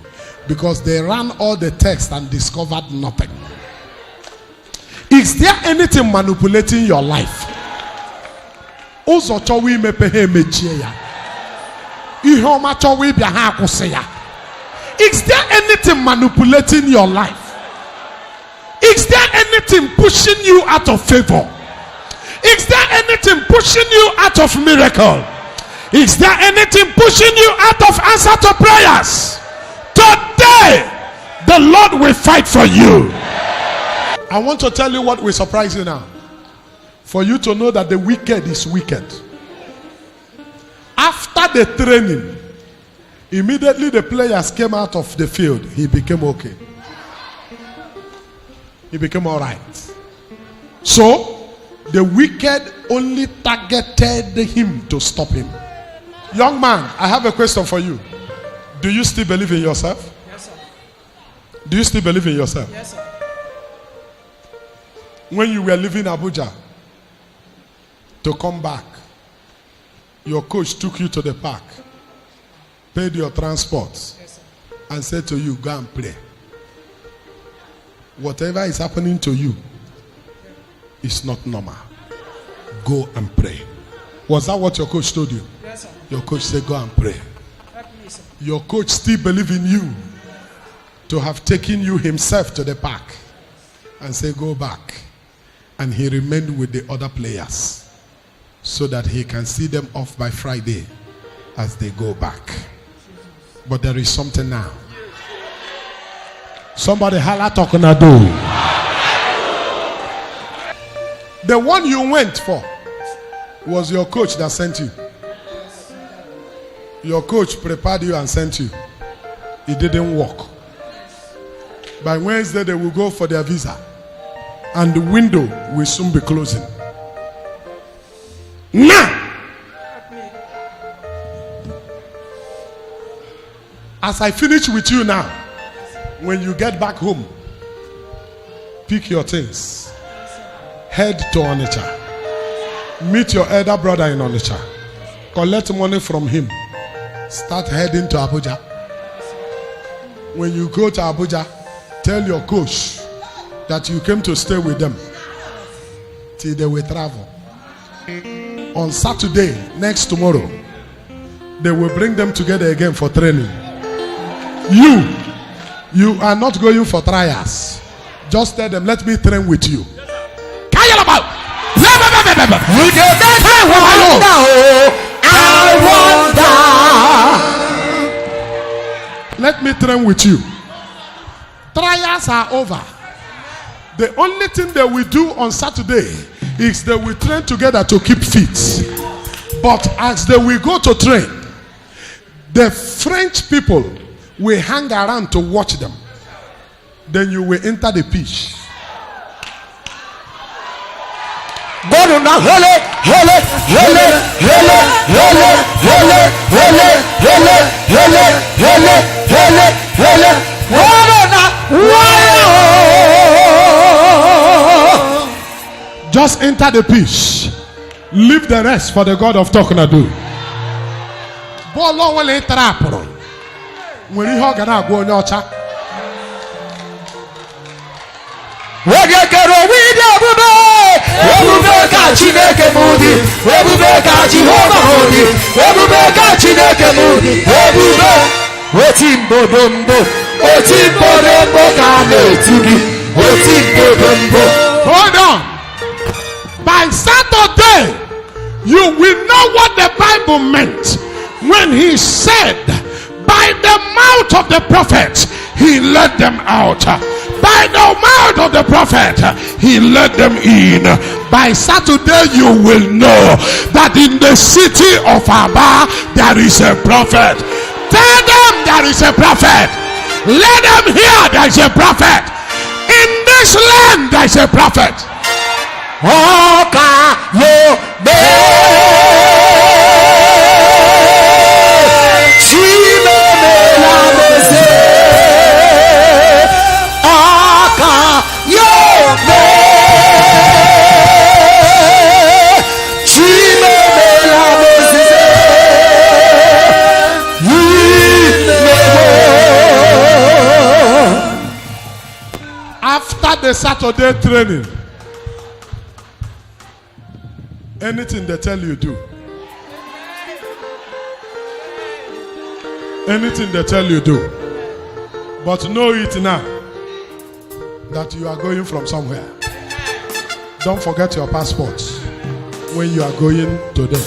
because they ran all the tests and discovered nothing. Is there anything manipulating your life? Is there anything manipulating your life? Is there anything pushing you out of favor? Is there anything pushing you out of miracle? Is there anything pushing you out of answer to prayers? Today, the Lord will fight for you. I want to tell you what will surprise you now. For you to know that the wicked is wicked. After the training, immediately the players came out of the field. He became okay. He became all right. So, the wicked only targeted him to stop him. Young man, I have a question for you. Do you still believe in yourself? Yes, sir. Do you still believe in yourself? Yes, sir. When you were leaving Abuja to come back, your coach took you to the park, paid your transport, Yes, sir. and said to you, "Go and play." Whatever is happening to you is not normal. Go and pray. Was that what your coach told you? Yes, sir. Your coach said, go and pray. Help me, sir. Your coach still believes in you to have taken you himself to the park and say, go back. And he remained with the other players so that he can see them off by Friday as they go back. But there is something now. Somebody holla Talknado. The one you went for was your coach that sent you. Your coach prepared you and sent you. It didn't work. By Wednesday they will go for their visa. And the window will soon be closing. Now, as I finish with you now, when you get back home, pick your things, head to Onitsha, meet your elder brother in Onitsha, collect money from him, start heading to Abuja. When you go to Abuja, tell your coach that you came to stay with them till they will travel. On Saturday, next tomorrow, they will bring them together again for training. You are not going for trials. Just tell them, let me train with you. Let me train with you. Trials are over. The only thing they will do on Saturday is they will train together to keep fit. But as they will go to train, the French people will hang around to watch them. Then you will enter the pitch. Just enter the pitch. Leave the rest for the God of Talknado. Bolo wele trapro. Nwere ihe ọ ga na-agwa onye ọcha. Ogekere widi ebube. Ebube ka Chineke mudi. Ebube ka Jehova mudi. Ebube ka Chineke mudi. Ebube. Otimbodombo. Otimbodombo ka na-etigi. Otimbodombo. Hold on. By Saturday, you will know what the Bible meant when he said, by the mouth of the prophet, he led them out. By the mouth of the prophet, he led them in. By Saturday, you will know that in the city of Aba, there is a prophet. Tell them there is a prophet. Let them hear there is a prophet. In this land, there is a prophet. Oka yo be Chime me la mese Oka yo be Chime me la mese After the Saturday training, anything they tell you, do. Anything they tell you, do. But know it now that you are going from somewhere. Don't forget your passport when you are going to them.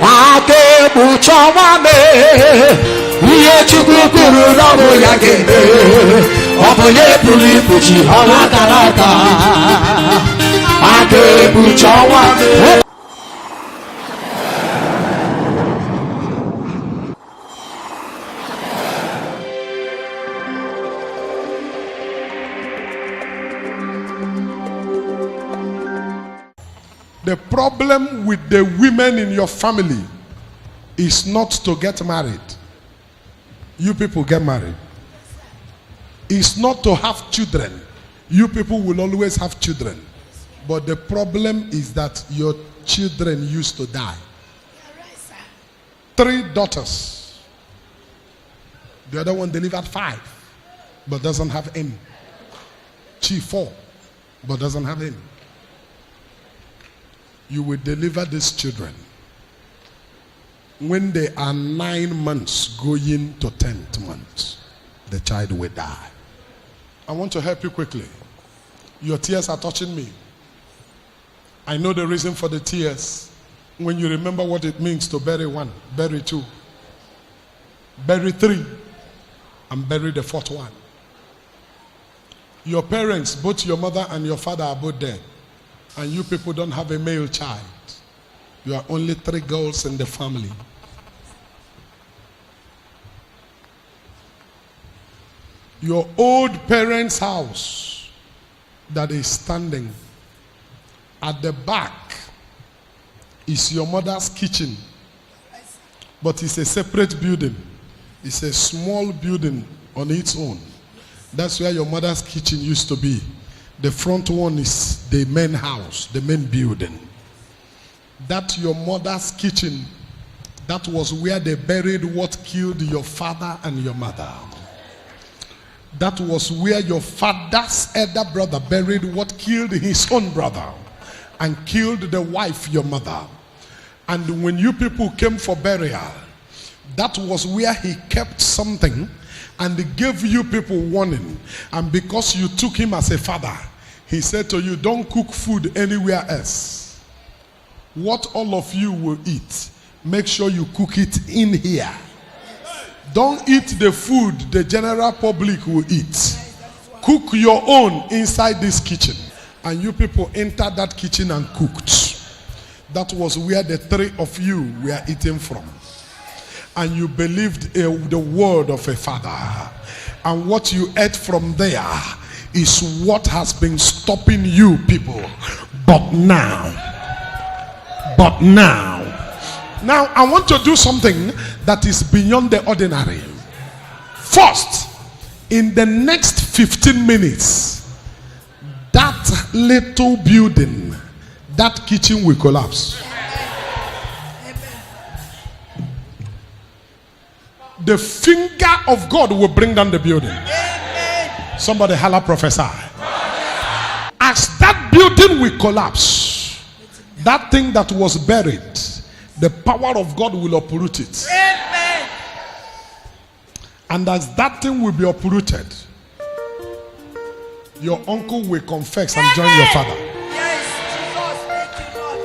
Ake buchawa me Uye chukwu kwuru n'ọbụ ya ga-eme Ọ bụ ya pụrụ ikpuchi ọnwa gara aga Aka ekpuchi ọnwa The problem with the women in your family is not to get married. You people get married. It's not to have children. You people will always have children. But the problem is that your children used to die. 3 daughters. The other one delivered 5, but doesn't have any. She 4, but doesn't have any. You will deliver these children when they are 9 months going to 10th month. The child will die. I want to help you quickly. Your tears are touching me. I know the reason for the tears. When you remember what it means to bury 1, bury 2, bury 3, and bury the 4th one. Your parents, both your mother and your father, are both dead. And you people don't have a male child. You are only 3 girls in the family. Your old parents' house that is standing at the back is your mother's kitchen. But it's a separate building. It's a small building on its own. That's where your mother's kitchen used to be. The front one is the main house, the main building. That your mother's kitchen, that was where they buried what killed your father and your mother. That was where your father's elder brother buried what killed his own brother and killed the wife, your mother. And when you people came for burial, that was where he kept something and he gave you people warning. And because you took him as a father, he said to you, don't cook food anywhere else. What all of you will eat, make sure you cook it in here. Don't eat the food the general public will eat. Cook your own inside this kitchen. And you people entered that kitchen and cooked. That was where the 3 of you were eating from. And you believed the word of a father. And what you ate from there is what has been stopping you people. But now, I want to do something that is beyond the ordinary. First, in the next 15 minutes, that little building, that kitchen will collapse. The finger of God will bring down the building. Somebody holla, prophesy. As that building will collapse, that thing that was buried, the power of God will uproot it. Amen. And as that thing will be uprooted, your uncle will confess and join your father. Yes, Jesus, thank you, Lord.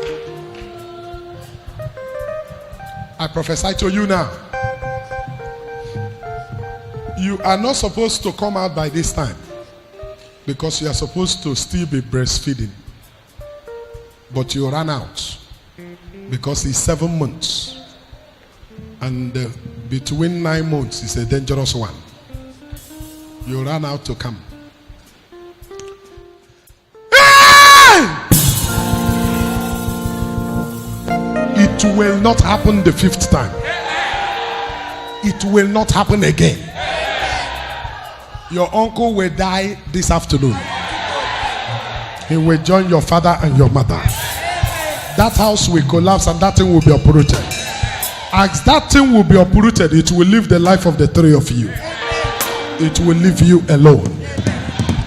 I prophesy to you now. You are not supposed to come out by this time because you are supposed to still be breastfeeding. But you ran out because it's 7 months. And between 9 months is a dangerous one. You ran out to come. It will not happen the 5th time. It will not happen again. Your uncle will die this afternoon. He will join your father and your mother. That house will collapse and that thing will be uprooted. As that thing will be uprooted, it will live the life of the 3 of you. It will leave you alone.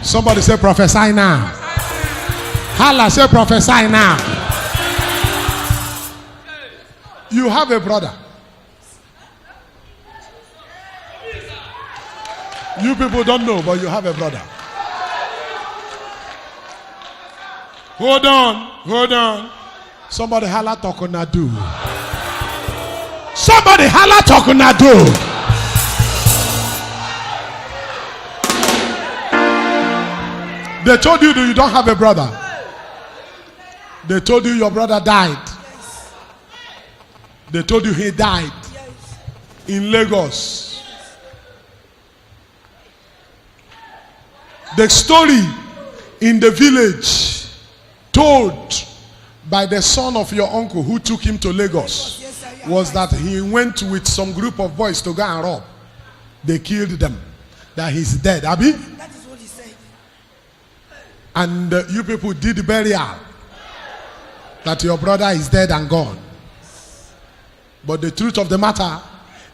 Somebody say prophesy now. Hala, say prophesy now. You have a brother. You people don't know, but you have a brother. Hold on. Somebody holla Talknado. Somebody holla Talknado. They told you that you don't have a brother. They told you your brother died. They told you he died in Lagos. The story in the village told by the son of your uncle who took him to Lagos was that he went with some group of boys to go and rob. They killed them. That he's dead. Abi? That is what he said. And you people did burial. That your brother is dead and gone. But the truth of the matter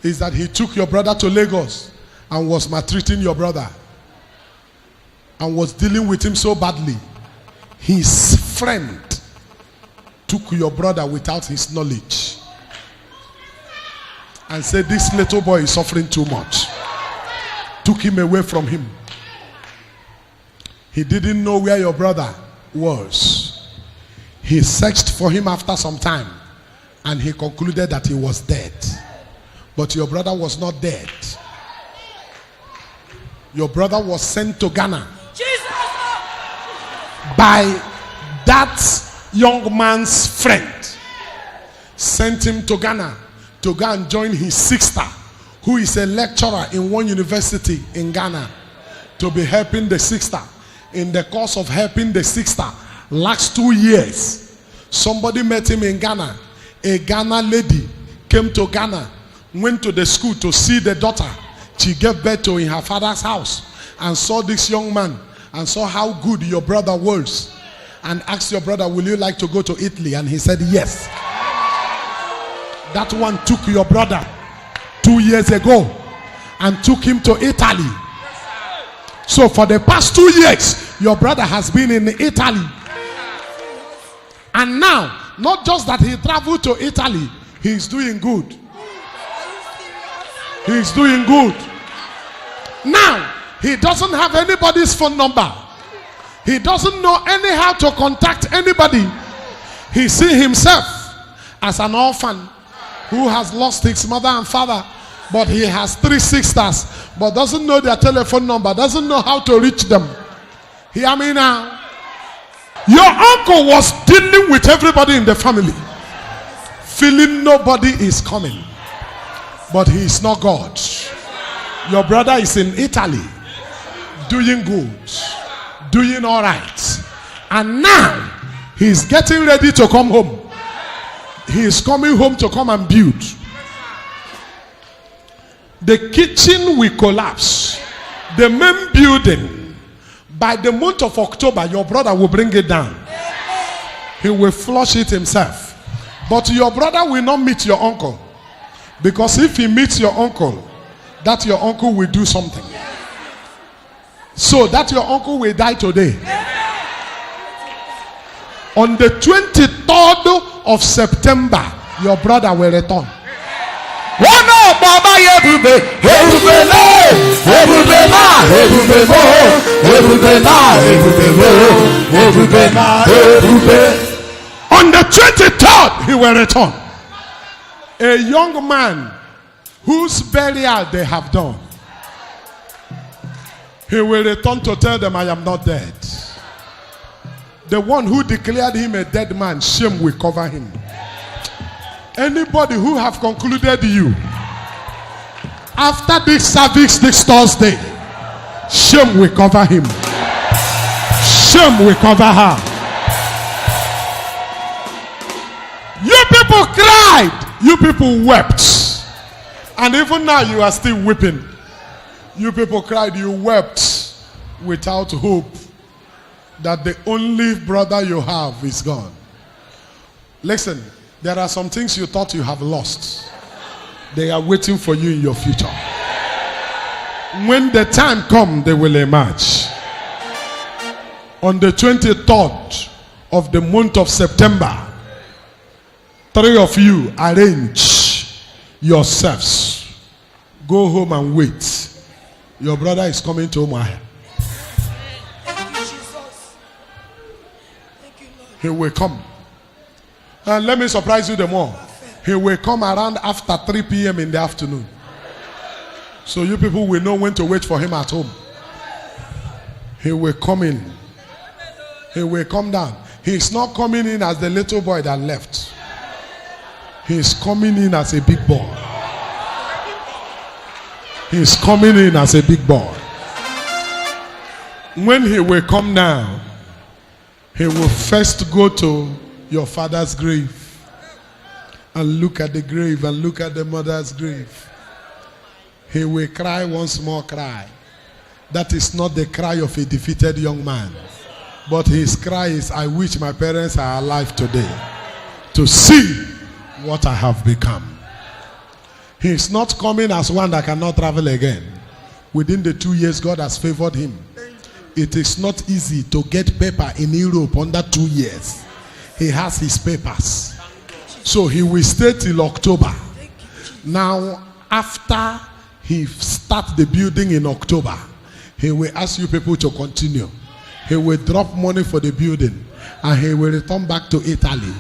is that he took your brother to Lagos and was maltreating your brother and was dealing with him so badly. His friend took your brother without his knowledge and said, this little boy is suffering too much. Took him away from him. He didn't know where your brother was. He searched for him after some time and he concluded that he was dead. But your brother was not dead. Your brother was sent to Ghana by that young man's friend. Sent him to Ghana to go and join his sister, who is a lecturer in one university in Ghana, to be helping the sister. In the course of helping the sister, last 2 years, somebody met him in Ghana. A Ghana lady came to Ghana, went to the school to see the daughter she gave birth to in her father's house, and saw this young man and saw how good your brother was, and asked your brother, will you like to go to Italy? And he said yes. That one took your brother 2 years ago and took him to Italy. So for the past 2 years, your brother has been in Italy. And now, not just that he traveled to Italy, he is doing good. He is doing good. Now, he doesn't have anybody's phone number. He doesn't know anyhow to contact anybody. He sees himself as an orphan who has lost his mother and father, but he has 3 sisters, but doesn't know their telephone number, doesn't know how to reach them. Hear me now. Your uncle was dealing with everybody in the family, feeling nobody is coming, but he is not God. Your brother is in Italy, doing good, doing all right, and now he's getting ready to come home. He is coming home to come and build. The kitchen will collapse. The main building, by the month of October, your brother will bring it down. He will flush it himself. But your brother will not meet your uncle. Because if he meets your uncle, that your uncle will do something. So that your uncle will die today. On the 23rd of September, your brother will return. On the 23rd, he will return. A young man whose burial they have done, he will return to tell them, I am not dead. The one who declared him a dead man, shame will cover him. Anybody who have concluded you after this service this Thursday, shame will cover him. Shame will cover her. You people cried. You people wept. And even now you are still weeping. You people cried. You wept without hope that the only brother you have is gone. Listen, there are some things you thought you have lost. They are waiting for you in your future. When the time comes, they will emerge. On the 23rd of the month of September, 3 of you arrange yourselves. Go home and wait. Your brother is coming to Omaha. He will come. And let me surprise you the more. He will come around after 3 p.m. in the afternoon. So you people will know when to wait for him at home. He will come in. He will come down. He's not coming in as the little boy that left. He's coming in as a big boy. He's coming in as a big boy. When he will come down, he will first go to your father's grave and look at the grave and look at the mother's grave. He will cry once more cry. That is not the cry of a defeated young man, but his cry is, I wish my parents are alive today to see what I have become. He's not coming as one that cannot travel again. Within the 2 years, God has favored him. It is not easy to get paper in Europe under 2 years. He has his papers. So he will stay till October. Now, after he starts the building in October, he will ask you people to continue. He will drop money for the building and he will return back to Italy.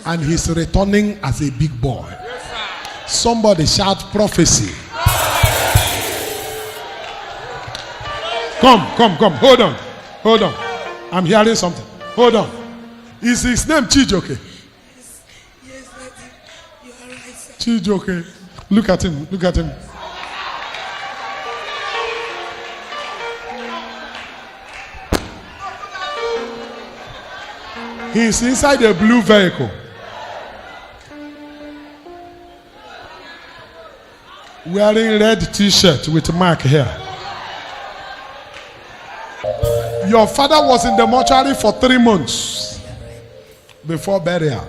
And he's returning as a big boy. Somebody shout prophecy. Come. Hold on. I'm hearing something. Hold on. Is his name Chijoke? Yes, Daddy. You are right, sir. Chijoke. Look at him. He's inside a blue vehicle. Wearing red t-shirt with mark here. Your father was in the mortuary for 3 months before burial.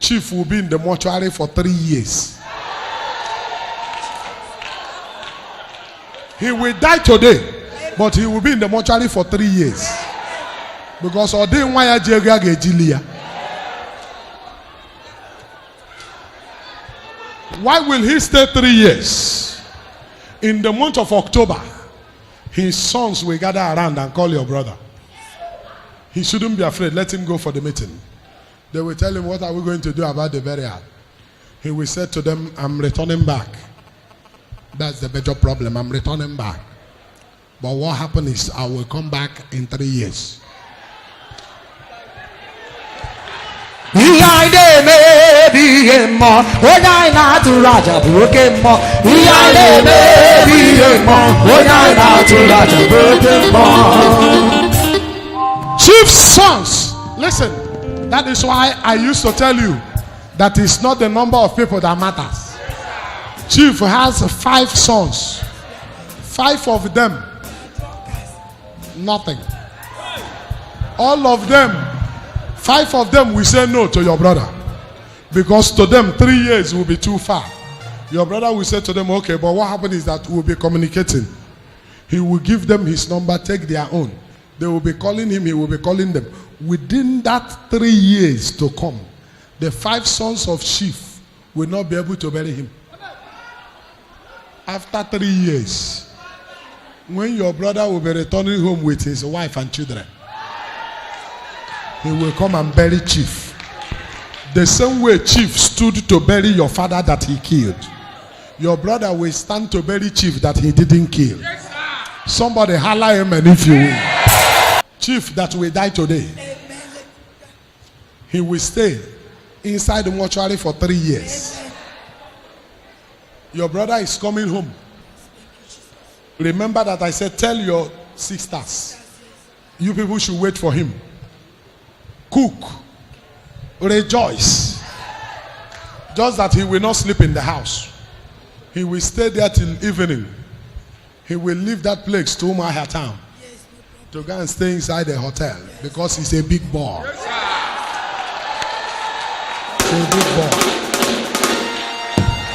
Chief will be in the mortuary for 3 years. He will die today, but he will be in the mortuary for 3 years. Because why will he stay 3 years? In the month of October, his sons will gather around and call your brother. He shouldn't be afraid. Let him go for the meeting. They will tell him, what are we going to do about the burial? He will say to them, I'm returning back. That's the major problem. I'm returning back. But what happened is I will come back in 3 years. Chief's sons, listen, that is why I used to tell you that it's not the number of people that matters. Chief has 5 sons. 5 of them, nothing. All of them, 5 of them will say no to your brother. Because to them, 3 years will be too far. Your brother will say to them, okay, but what happened is that we'll be communicating. He will give them his number, take their own. They will be calling him, he will be calling them. Within that 3 years to come, the 5 sons of chief will not be able to bury him. After 3 years, when your brother will be returning home with his wife and children, he will come and bury chief. The same way chief stood to bury your father that he killed, your brother will stand to bury chief that he didn't kill. Somebody holler him, and if you will. Chief that will die today, he will stay inside the mortuary for 3 years. Your brother is coming home. Remember that I said, tell your sisters, you people should wait for him. Cook, rejoice. Just that he will not sleep in the house. He will stay there till evening. He will leave that place to Umuahia town to go and stay inside the hotel because he's a big boy. He's a big boy.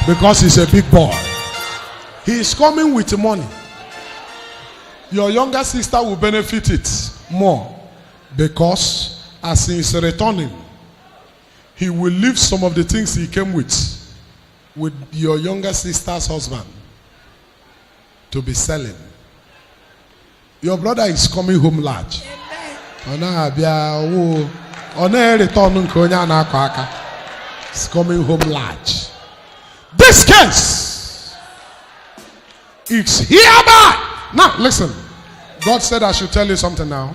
Because he's a big boy. He is coming with money. Your younger sister will benefit it more because as he is returning, he will leave some of the things he came with your younger sister's husband to be selling. Your brother is coming home large. He's coming home large. This case is hereby. Now listen, God said I should tell you something now.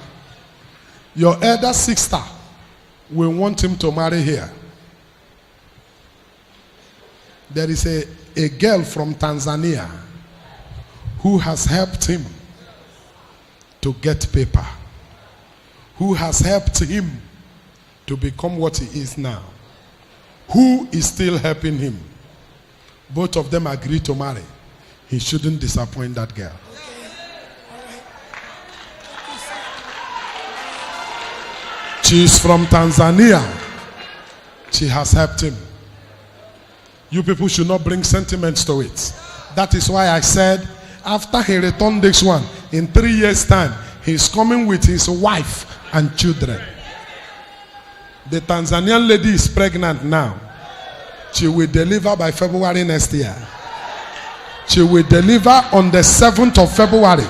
Your elder sister will want him to marry here. There is a girl from Tanzania who has helped him to get paper, who has helped him to become what he is now, who is still helping him. Both of them agree to marry. He shouldn't disappoint that girl. She is from Tanzania. She has helped him. You people should not bring sentiments to it. That is why I said, after he returned this one, in 3 years' time, he's coming with his wife and children. The Tanzanian lady is pregnant now. She will deliver by February next year. She will deliver on the 7th of February,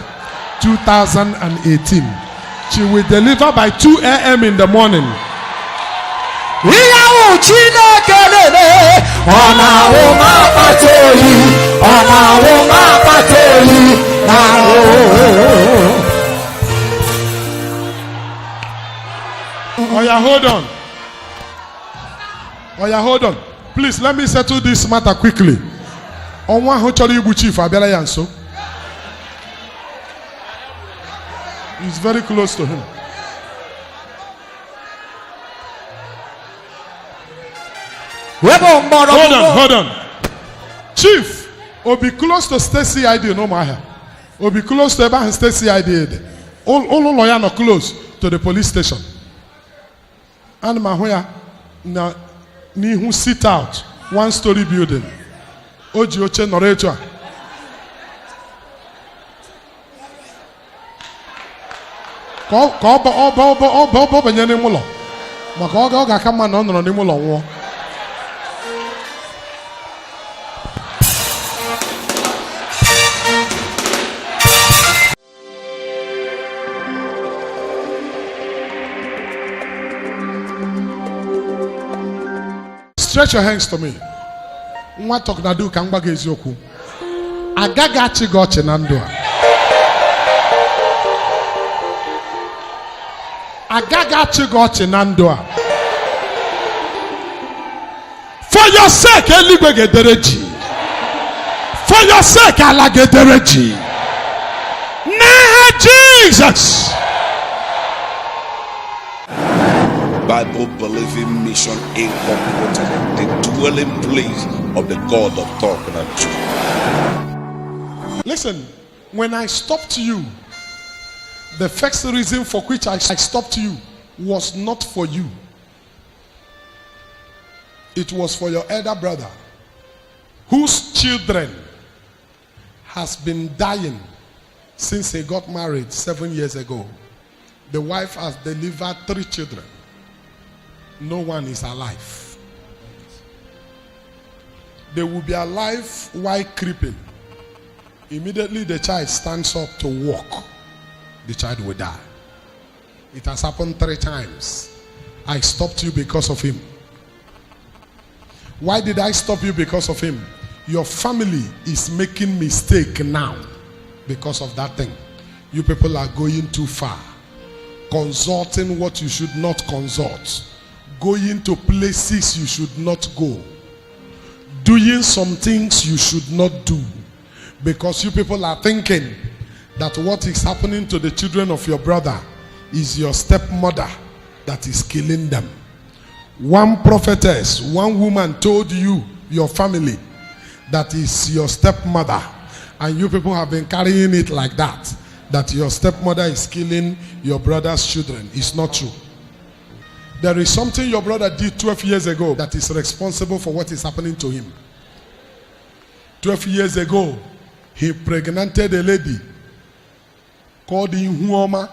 2018. She will deliver by 2 a.m. in the morning. Oh yeah, hold on. Oh yeah, hold on. Please let me settle this matter quickly. On one who told you chief Abela Yanso. He's very close to him. Hold on. Chief, or be close to Stacy ID no matter. Or be close to Eba and Stacy ID. All lawyer not close to the police station. And Mahoya na ni who sit out 1-story building. Oji oche norecho. Ko banyane mulo. Maka oga kama na onoro ni mulo nwo. Stretch your hands to me. Nwa Talknado ka mgbaga eziokwu. Agaghị achị gị ọchị na ndụ a. Agaghị achị gị ọchị na ndụ a. For your sake, eluigwe ga-edere ji. For your sake, ala ga-edere ji. N'aha Jesus. Bible believing mission incorporated, the dwelling place of the God of Talknado. Listen, when I stopped you, the first reason for which I stopped you was not for you. It was for your elder brother, whose children has been dying since he got married 7 years ago. The wife has delivered 3 children. No one is alive. They will be alive while creeping. Immediately the child stands up to walk. The child will die. It has happened 3 times. I stopped you because of him. Why did I stop you because of him? Your family is making mistake now because of that thing. You people are going too far. Consulting what you should not consult. Going to places you should not go. Doing some things you should not do. Because you people are thinking that what is happening to the children of your brother is your stepmother that is killing them. One prophetess, one woman told you, your family, that is your stepmother. And you people have been carrying it like that. That your stepmother is killing your brother's children. It's not true. There is something your brother did 12 years ago that is responsible for what is happening to him. 12 years ago, he pregnanted a lady called Ihuoma.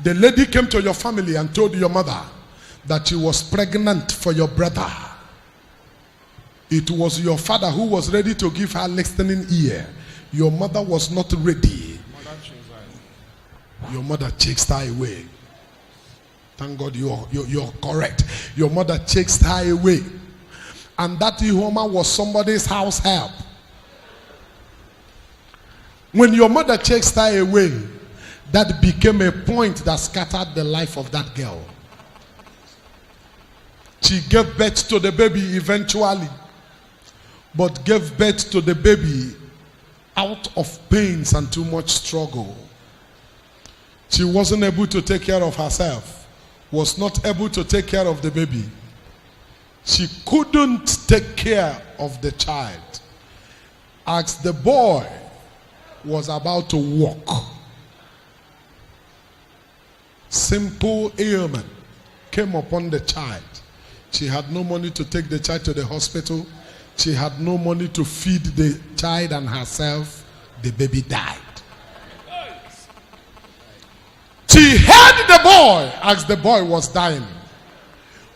The lady came to your family and told your mother that she was pregnant for your brother. It was your father who was ready to give her listening ear. Your mother was not ready. Your mother chased her away. Thank God you're correct. Your mother chased her away. And that Ihoma was somebody's house help. When your mother chased her away, that became a point that scattered the life of that girl. She gave birth to the baby eventually, but gave birth to the baby out of pains and too much struggle. She wasn't able to take care of herself, was not able to take care of the baby. She couldn't take care of the child. As the boy was about to walk, simple ailment came upon the child. She had no money to take the child to the hospital. She had no money to feed the child and herself. The baby died. She heard the boy as the boy was dying.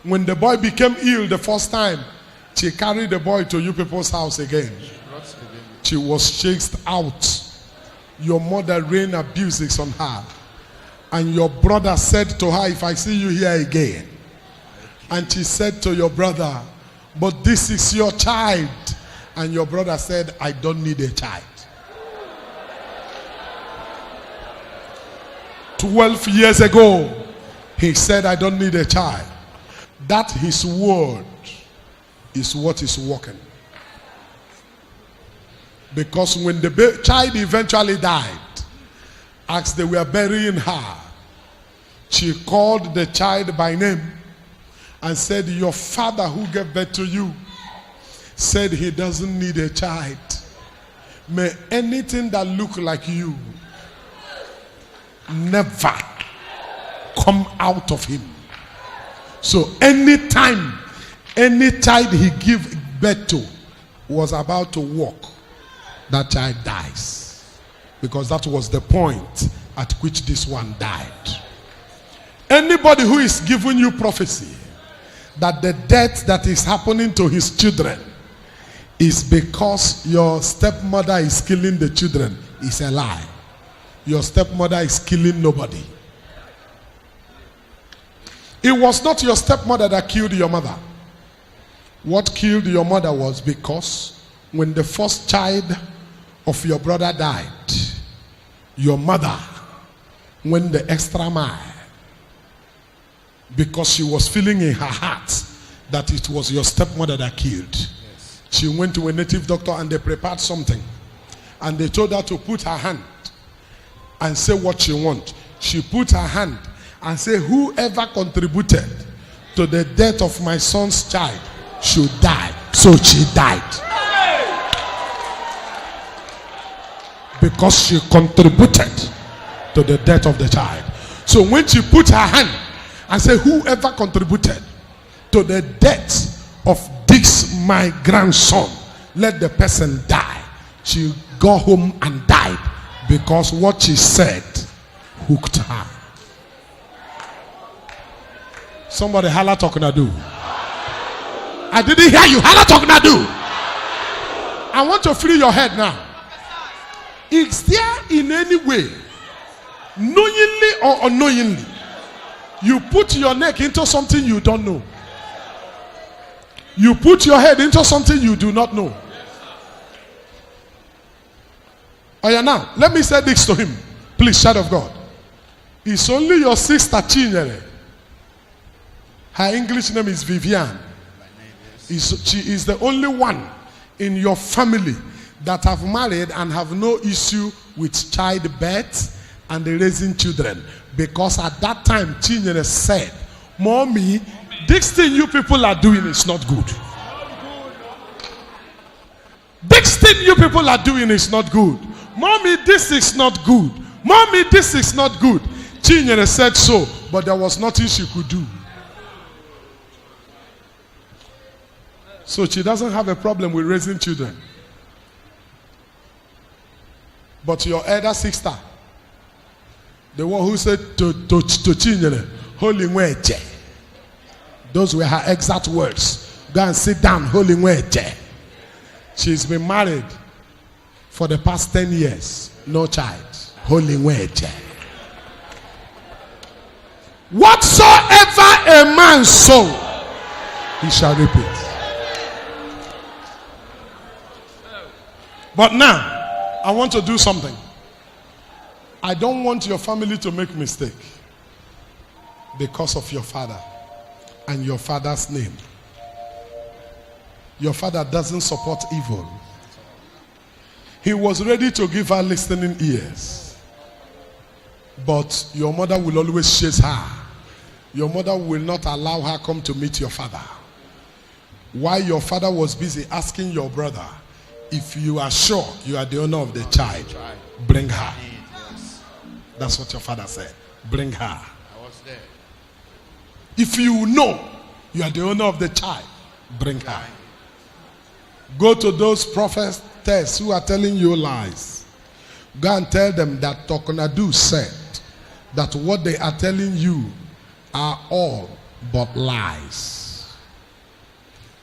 When the boy became ill the first time, she carried the boy to you people's house again. She was chased out. Your mother rained abuses on her. And your brother said to her, if I see you here again. And she said to your brother, but this is your child. And your brother said, I don't need a child. 12 years ago, he said, I don't need a child. That his word is what is working. Because when the child eventually died, as they were burying her, she called the child by name and said, your father who gave birth to you said he doesn't need a child. May anything that look like you never come out of him. So anytime any child he gave birth to was about to walk, that child dies. Because that was the point at which this one died. Anybody who is giving you prophecy that the death that is happening to his children is because your stepmother is killing the children is a lie. Your stepmother is killing nobody. It was not your stepmother that killed your mother. What killed your mother was because when the first child of your brother died, your mother went the extra mile because she was feeling in her heart that it was your stepmother that killed. Yes. She went to a native doctor and they prepared something and they told her to put her hand and say what she wants. She put her hand and said, whoever contributed to the death of my son's child should die. So she died. Because she contributed to the death of the child. So when she put her hand and said, whoever contributed to the death of this my grandson, let the person die. She got home and died because what she said hooked her. Somebody holla Talknado. I didn't hear you. Holla Talknado. I want to free your head now. Is there in any way, knowingly or unknowingly, you put your neck into something you don't know? You put your head into something you do not know. Oh yeah, now let me say this to him, please, child of God. It's only your sister Chinyere. Her English name is Vivian. She is the only one in your family that have married and have no issue with childbirth and raising children. Because at that time, Chinyere said, Mommy, this thing you people are doing is not good. This thing you people are doing is not good. Mommy, this is not good. Mommy, this is not good. Chinyere said so, but there was nothing she could do. So she doesn't have a problem with raising children. But your elder sister, the one who said to Chinyere, holy weche. Those were her exact words. Go and sit down, holy weche. She's been married for the past 10 years. No child. Holy weche. Whatsoever a man sow, he shall reap it. But now, I want to do something. I don't want your family to make mistake because of your father and your father's name. Your father doesn't support evil. He was ready to give her listening ears. But your mother will always chase her. Your mother will not allow her come to meet your father. While your father was busy asking your brother, if you are sure you are the owner of the child, bring her. That's what your father said. Bring her. I was there. If you know You are the owner of the child. Bring her. Go to those prophets who are telling you lies. Go and tell them that Talknado said that what they are telling you are all but lies.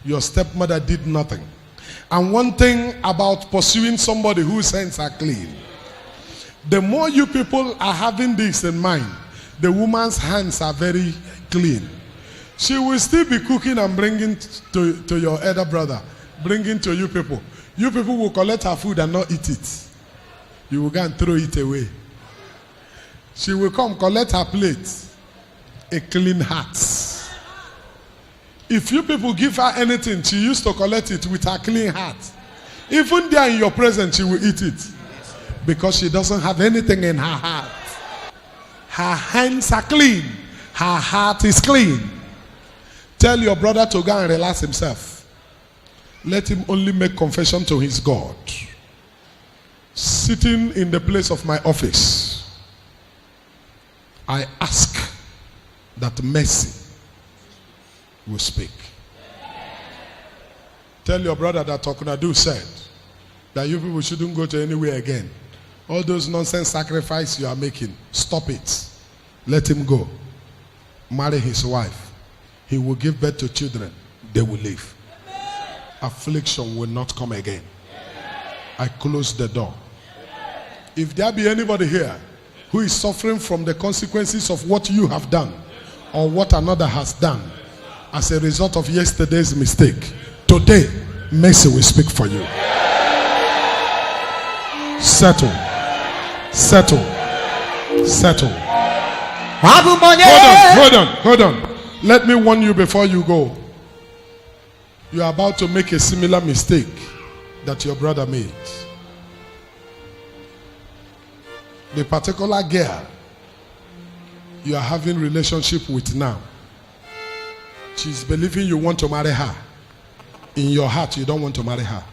Your stepmother did nothing. And one thing about pursuing somebody whose hands are clean, the more you people are having this in mind, the woman's hands are very clean. She will still be cooking and bringing to your elder brother, bringing to you people. You people will collect her food and not eat it. You will go and throw it away. She will come collect her plate, a clean heart. If you people give her anything, she used to collect it with her clean heart. Even there in your presence, she will eat it. Because she doesn't have anything in her heart. Her hands are clean. Her heart is clean. Tell your brother to go and relax himself. Let him only make confession to his God. Sitting in the place of my office, I ask that mercy will speak. Tell your brother that Talknado said that you people shouldn't go to anywhere again. All those nonsense sacrifices you are making, stop it. Let him go. Marry his wife. He will give birth to children. They will live. Affliction will not come again. I close the door. If there be anybody here who is suffering from the consequences of what you have done or what another has done as a result of yesterday's mistake, today mercy will speak for you. Settle. Settle. Settle. Hold on. Let me warn you before you go. You are about to make a similar mistake that your brother made. The particular girl you are having relationship with now, she's believing you want to marry her. In your heart, you don't want to marry her.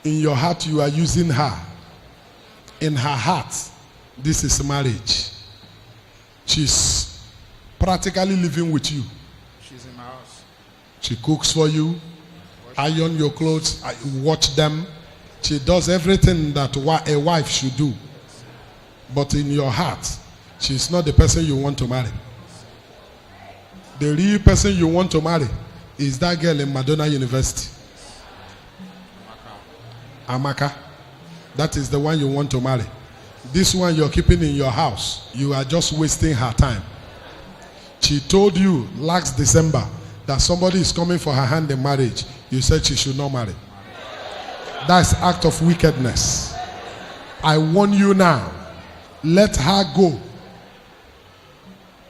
In your heart, you are using her. In her heart, this is marriage. She's practically living with you. She's in my house. She cooks for you, iron your clothes, watch them. She does everything that a wife should do. But in your heart, she's not the person you want to marry. The real person you want to marry is that girl in Madonna University. Amaka. That is the one you want to marry. This one you're keeping in your house, you are just wasting her time. She told you last December that somebody is coming for her hand in marriage. You said she should not marry. That's act of wickedness. I warn you now. Let her go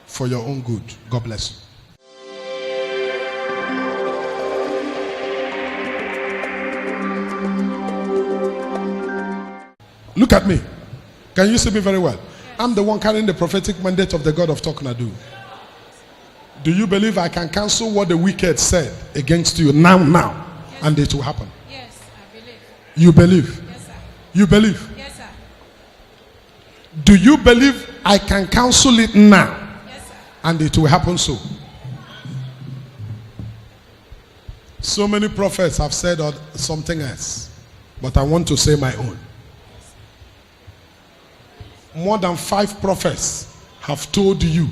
for your own good. God bless you. Look at me. Can you see me very well? I'm the one carrying the prophetic mandate of the God of Talknado. Do you believe I can cancel what the wicked said against you now, Yes, and it will happen? Yes, I believe. You believe? Yes, sir. You believe? Yes, sir. Do you believe I can cancel it now, Yes, sir. and it will happen so? So many prophets have said something else, but I want to say my own. More than 5 prophets have told you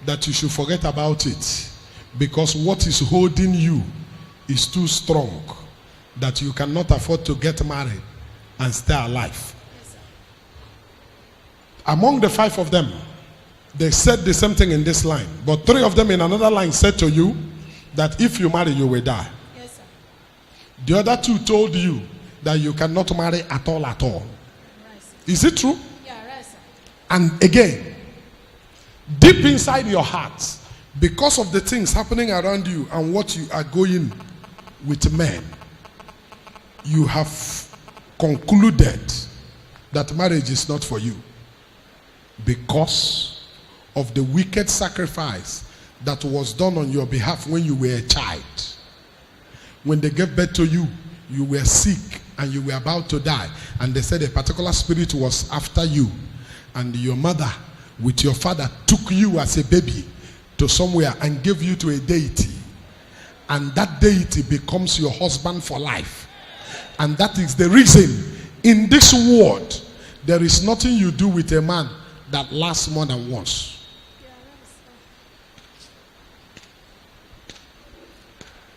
that you should forget about it because what is holding you is too strong that you cannot afford to get married and stay alive. Yes, sir. Among the 5 of them, they said the same thing in this line, but 3 of them in another line said to you that if you marry, you will die. Yes, sir. The other 2 told you that you cannot marry at all. Right, sir. Is it true? Yeah, right, sir. And again, deep inside your heart, because of the things happening around you and what you are going with men, you have concluded that marriage is not for you because of the wicked sacrifice that was done on your behalf when you were a child. When they gave birth to you, you were sick and you were about to die, and they said a particular spirit was after you, and your mother with your father took you as a baby to somewhere and give you to a deity, and that deity becomes your husband for life. And that is the reason in this world there is nothing you do with a man that lasts more than once.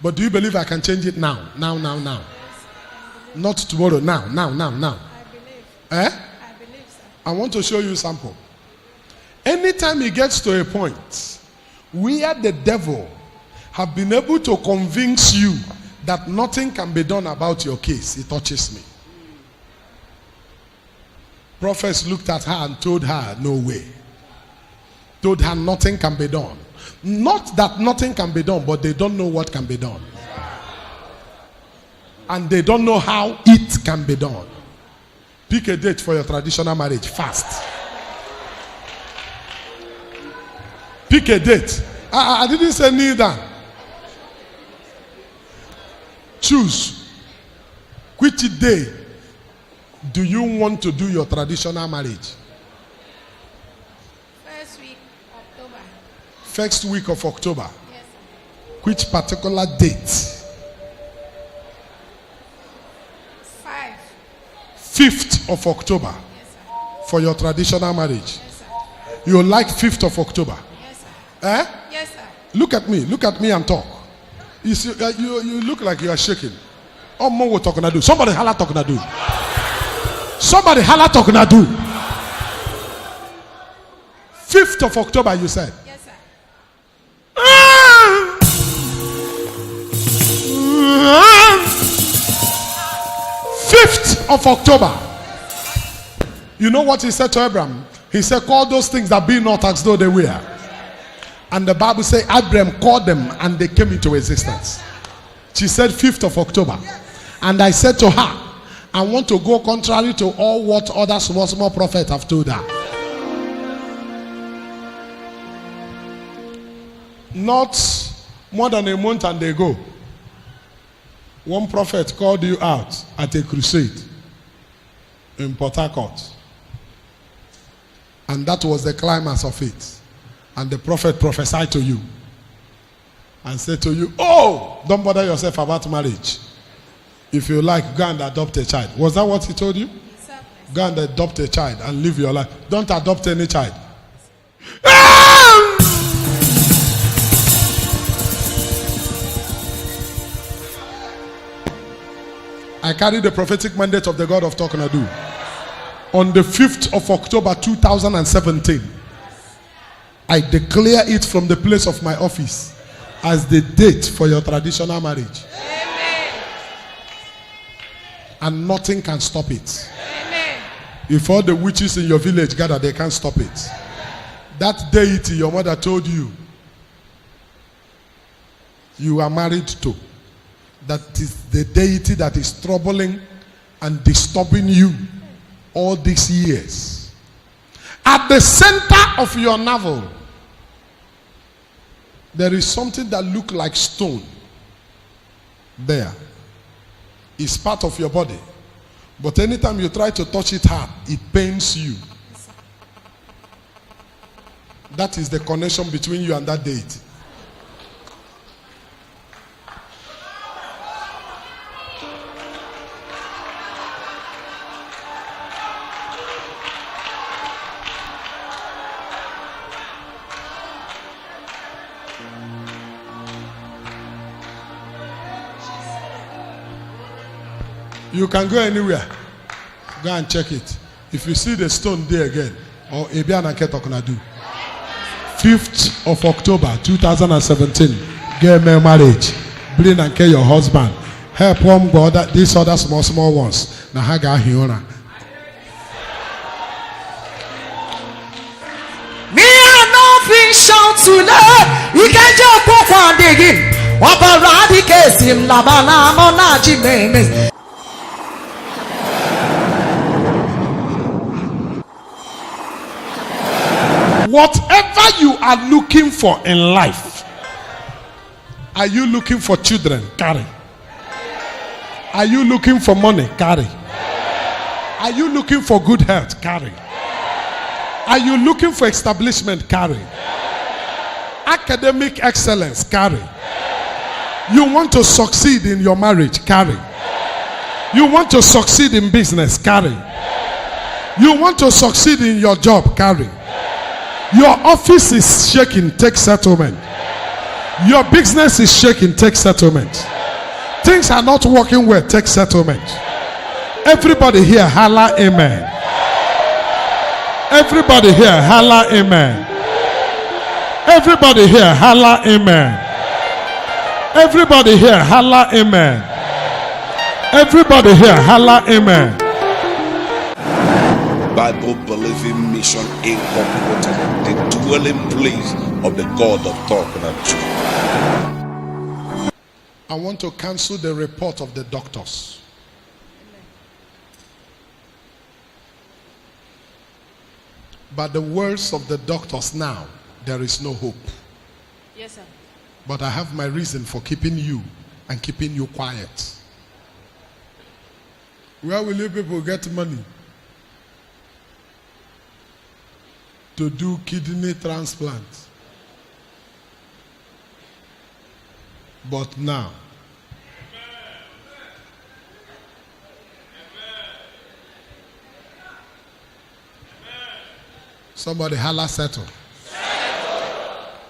But do you believe I can change it now? Now. Not tomorrow. Now. I believe. Eh? I believe, sir. I want to show you a sample. Anytime it gets to a point where the devil have been able to convince you that nothing can be done about your case, it touches me. Prophets looked at her and told her, no way. Told her nothing can be done. Not that nothing can be done, but they don't know what can be done. And they don't know how it can be done. Pick a date for your traditional marriage fast. Pick a date. I didn't say neither. Choose. Which day do you want to do your traditional marriage? First week, October. First week of October. Yes, sir. Which particular date? 5th of October. Yes, sir. For your traditional marriage. Yes, sir. You like 5th of October? Yes, sir. Eh? Yes, sir. Look at me and talk. You see, you look like you are shaking. Oh, more we Talknado. Somebody holla Talknado. Somebody holla Talknado. 5th of October, you said. Yes, sir. 5th of October. You know what he said to Abraham? He said, call those things that be not as though they were. And the Bible says Abraham called them and they came into existence. She said 5th of October. And I said to her, I want to go contrary to all what other small prophets have told her. Not more than a month and they go. One prophet called you out at a crusade in Port Harcourt. And that was the climax of it. And the prophet prophesied to you and said to you, oh, don't bother yourself about marriage. If you like, go and adopt a child. Was that what he told you? Yes, sir. Go and adopt a child and live your life. Don't adopt any child. I carry the prophetic mandate of the God of Talknado. On the 5th of October 2017, I declare it from the place of my office as the date for your traditional marriage. Amen. And nothing can stop it. Amen. If all the witches in your village gather, they can't stop it. That deity your mother told you you are married to, that is the deity that is troubling and disturbing you all these years. At the center of your navel, there is something that looks like stone. There. It's part of your body. But anytime you try to touch it hard, it pains you. That is the connection between you and that deity. You can go anywhere. Go and check it. If you see the stone there again, or Ebiana Talknado. 5th of October 2017. Get marriage. Bring and care your husband. Help one brother, these other small ones. Na haga hiona. Me and nothing shout today. You can just walk on digging. What a radical sim labana monaji memes. Whatever you are looking for in life, are you looking for children? Carry. Are you looking for money? Carry. Are you looking for good health? Carry. Are you looking for establishment? Carry. Academic excellence, carry. You want to succeed in your marriage, carry. You want to succeed in business, carry. You want to succeed in your job, carry. Your office is shaking, take settlement. Your business is shaking, take settlement. Things are not working well, take settlement. Everybody here, holla amen. Everybody here, holla amen. Everybody here, holla amen. Everybody here, holla amen. Everybody here, holla amen. Bible believing mission incorporated, the dwelling place of the God of Talknado. I want to cancel the report of the doctors. But the words of the doctors now, there is no hope. Yes, sir. But I have my reason for keeping you and keeping you quiet. Where will you people get money to do kidney transplant? But now, somebody holla settle.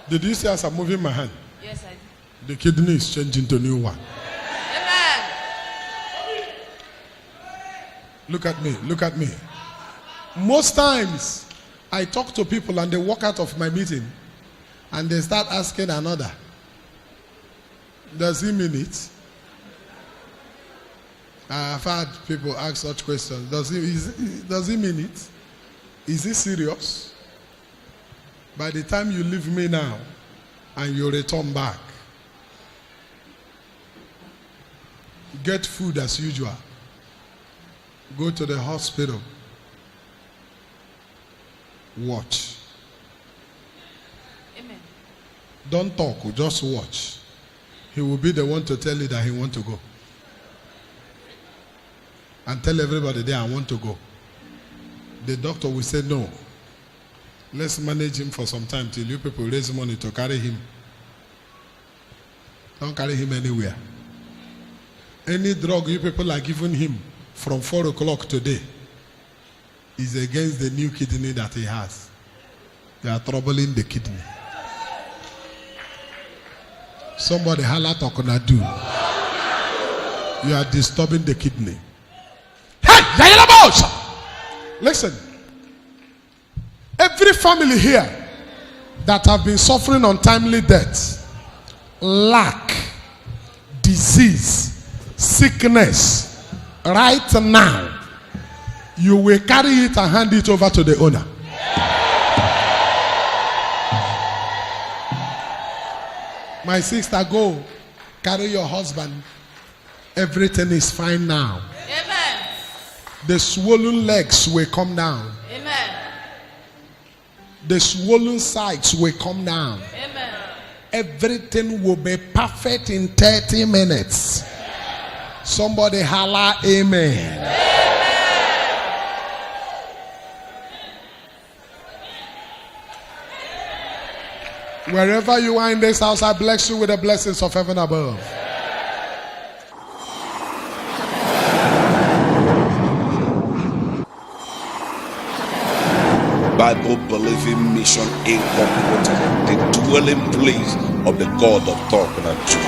Did you see as I'm moving my hand? Yes, I did. The kidney is changing to new one. Amen. Look at me, look at me. Most times, I talk to people and they walk out of my meeting and they start asking another, does he mean it? I've had people ask such questions. Does he mean it? Is he serious? By the time you leave me now and you return back, get food as usual. Go to the hospital. Watch. Amen. Don't talk, just watch. He will be the one to tell you that he wants to go. And tell everybody there, I want to go. The doctor will say, no. Let's manage him for some time till you people raise money to carry him. Don't carry him anywhere. Any drug you people are giving him from 4 o'clock today is against the new kidney that he has. They are troubling the kidney. Somebody holla Talknado. You are disturbing the kidney. Hey, listen. Every family here that have been suffering untimely death, lack, disease, sickness, right now, you will carry it and hand it over to the owner. My sister, go carry your husband. Everything is fine now. Amen. The swollen legs will come down. Amen. The swollen sides will come down. Amen. Everything will be perfect in 30 minutes. Somebody holla amen. Wherever you are in this house, I bless you with the blessings of heaven above. Bible believing mission incorporated, the dwelling place of the God of Talknado.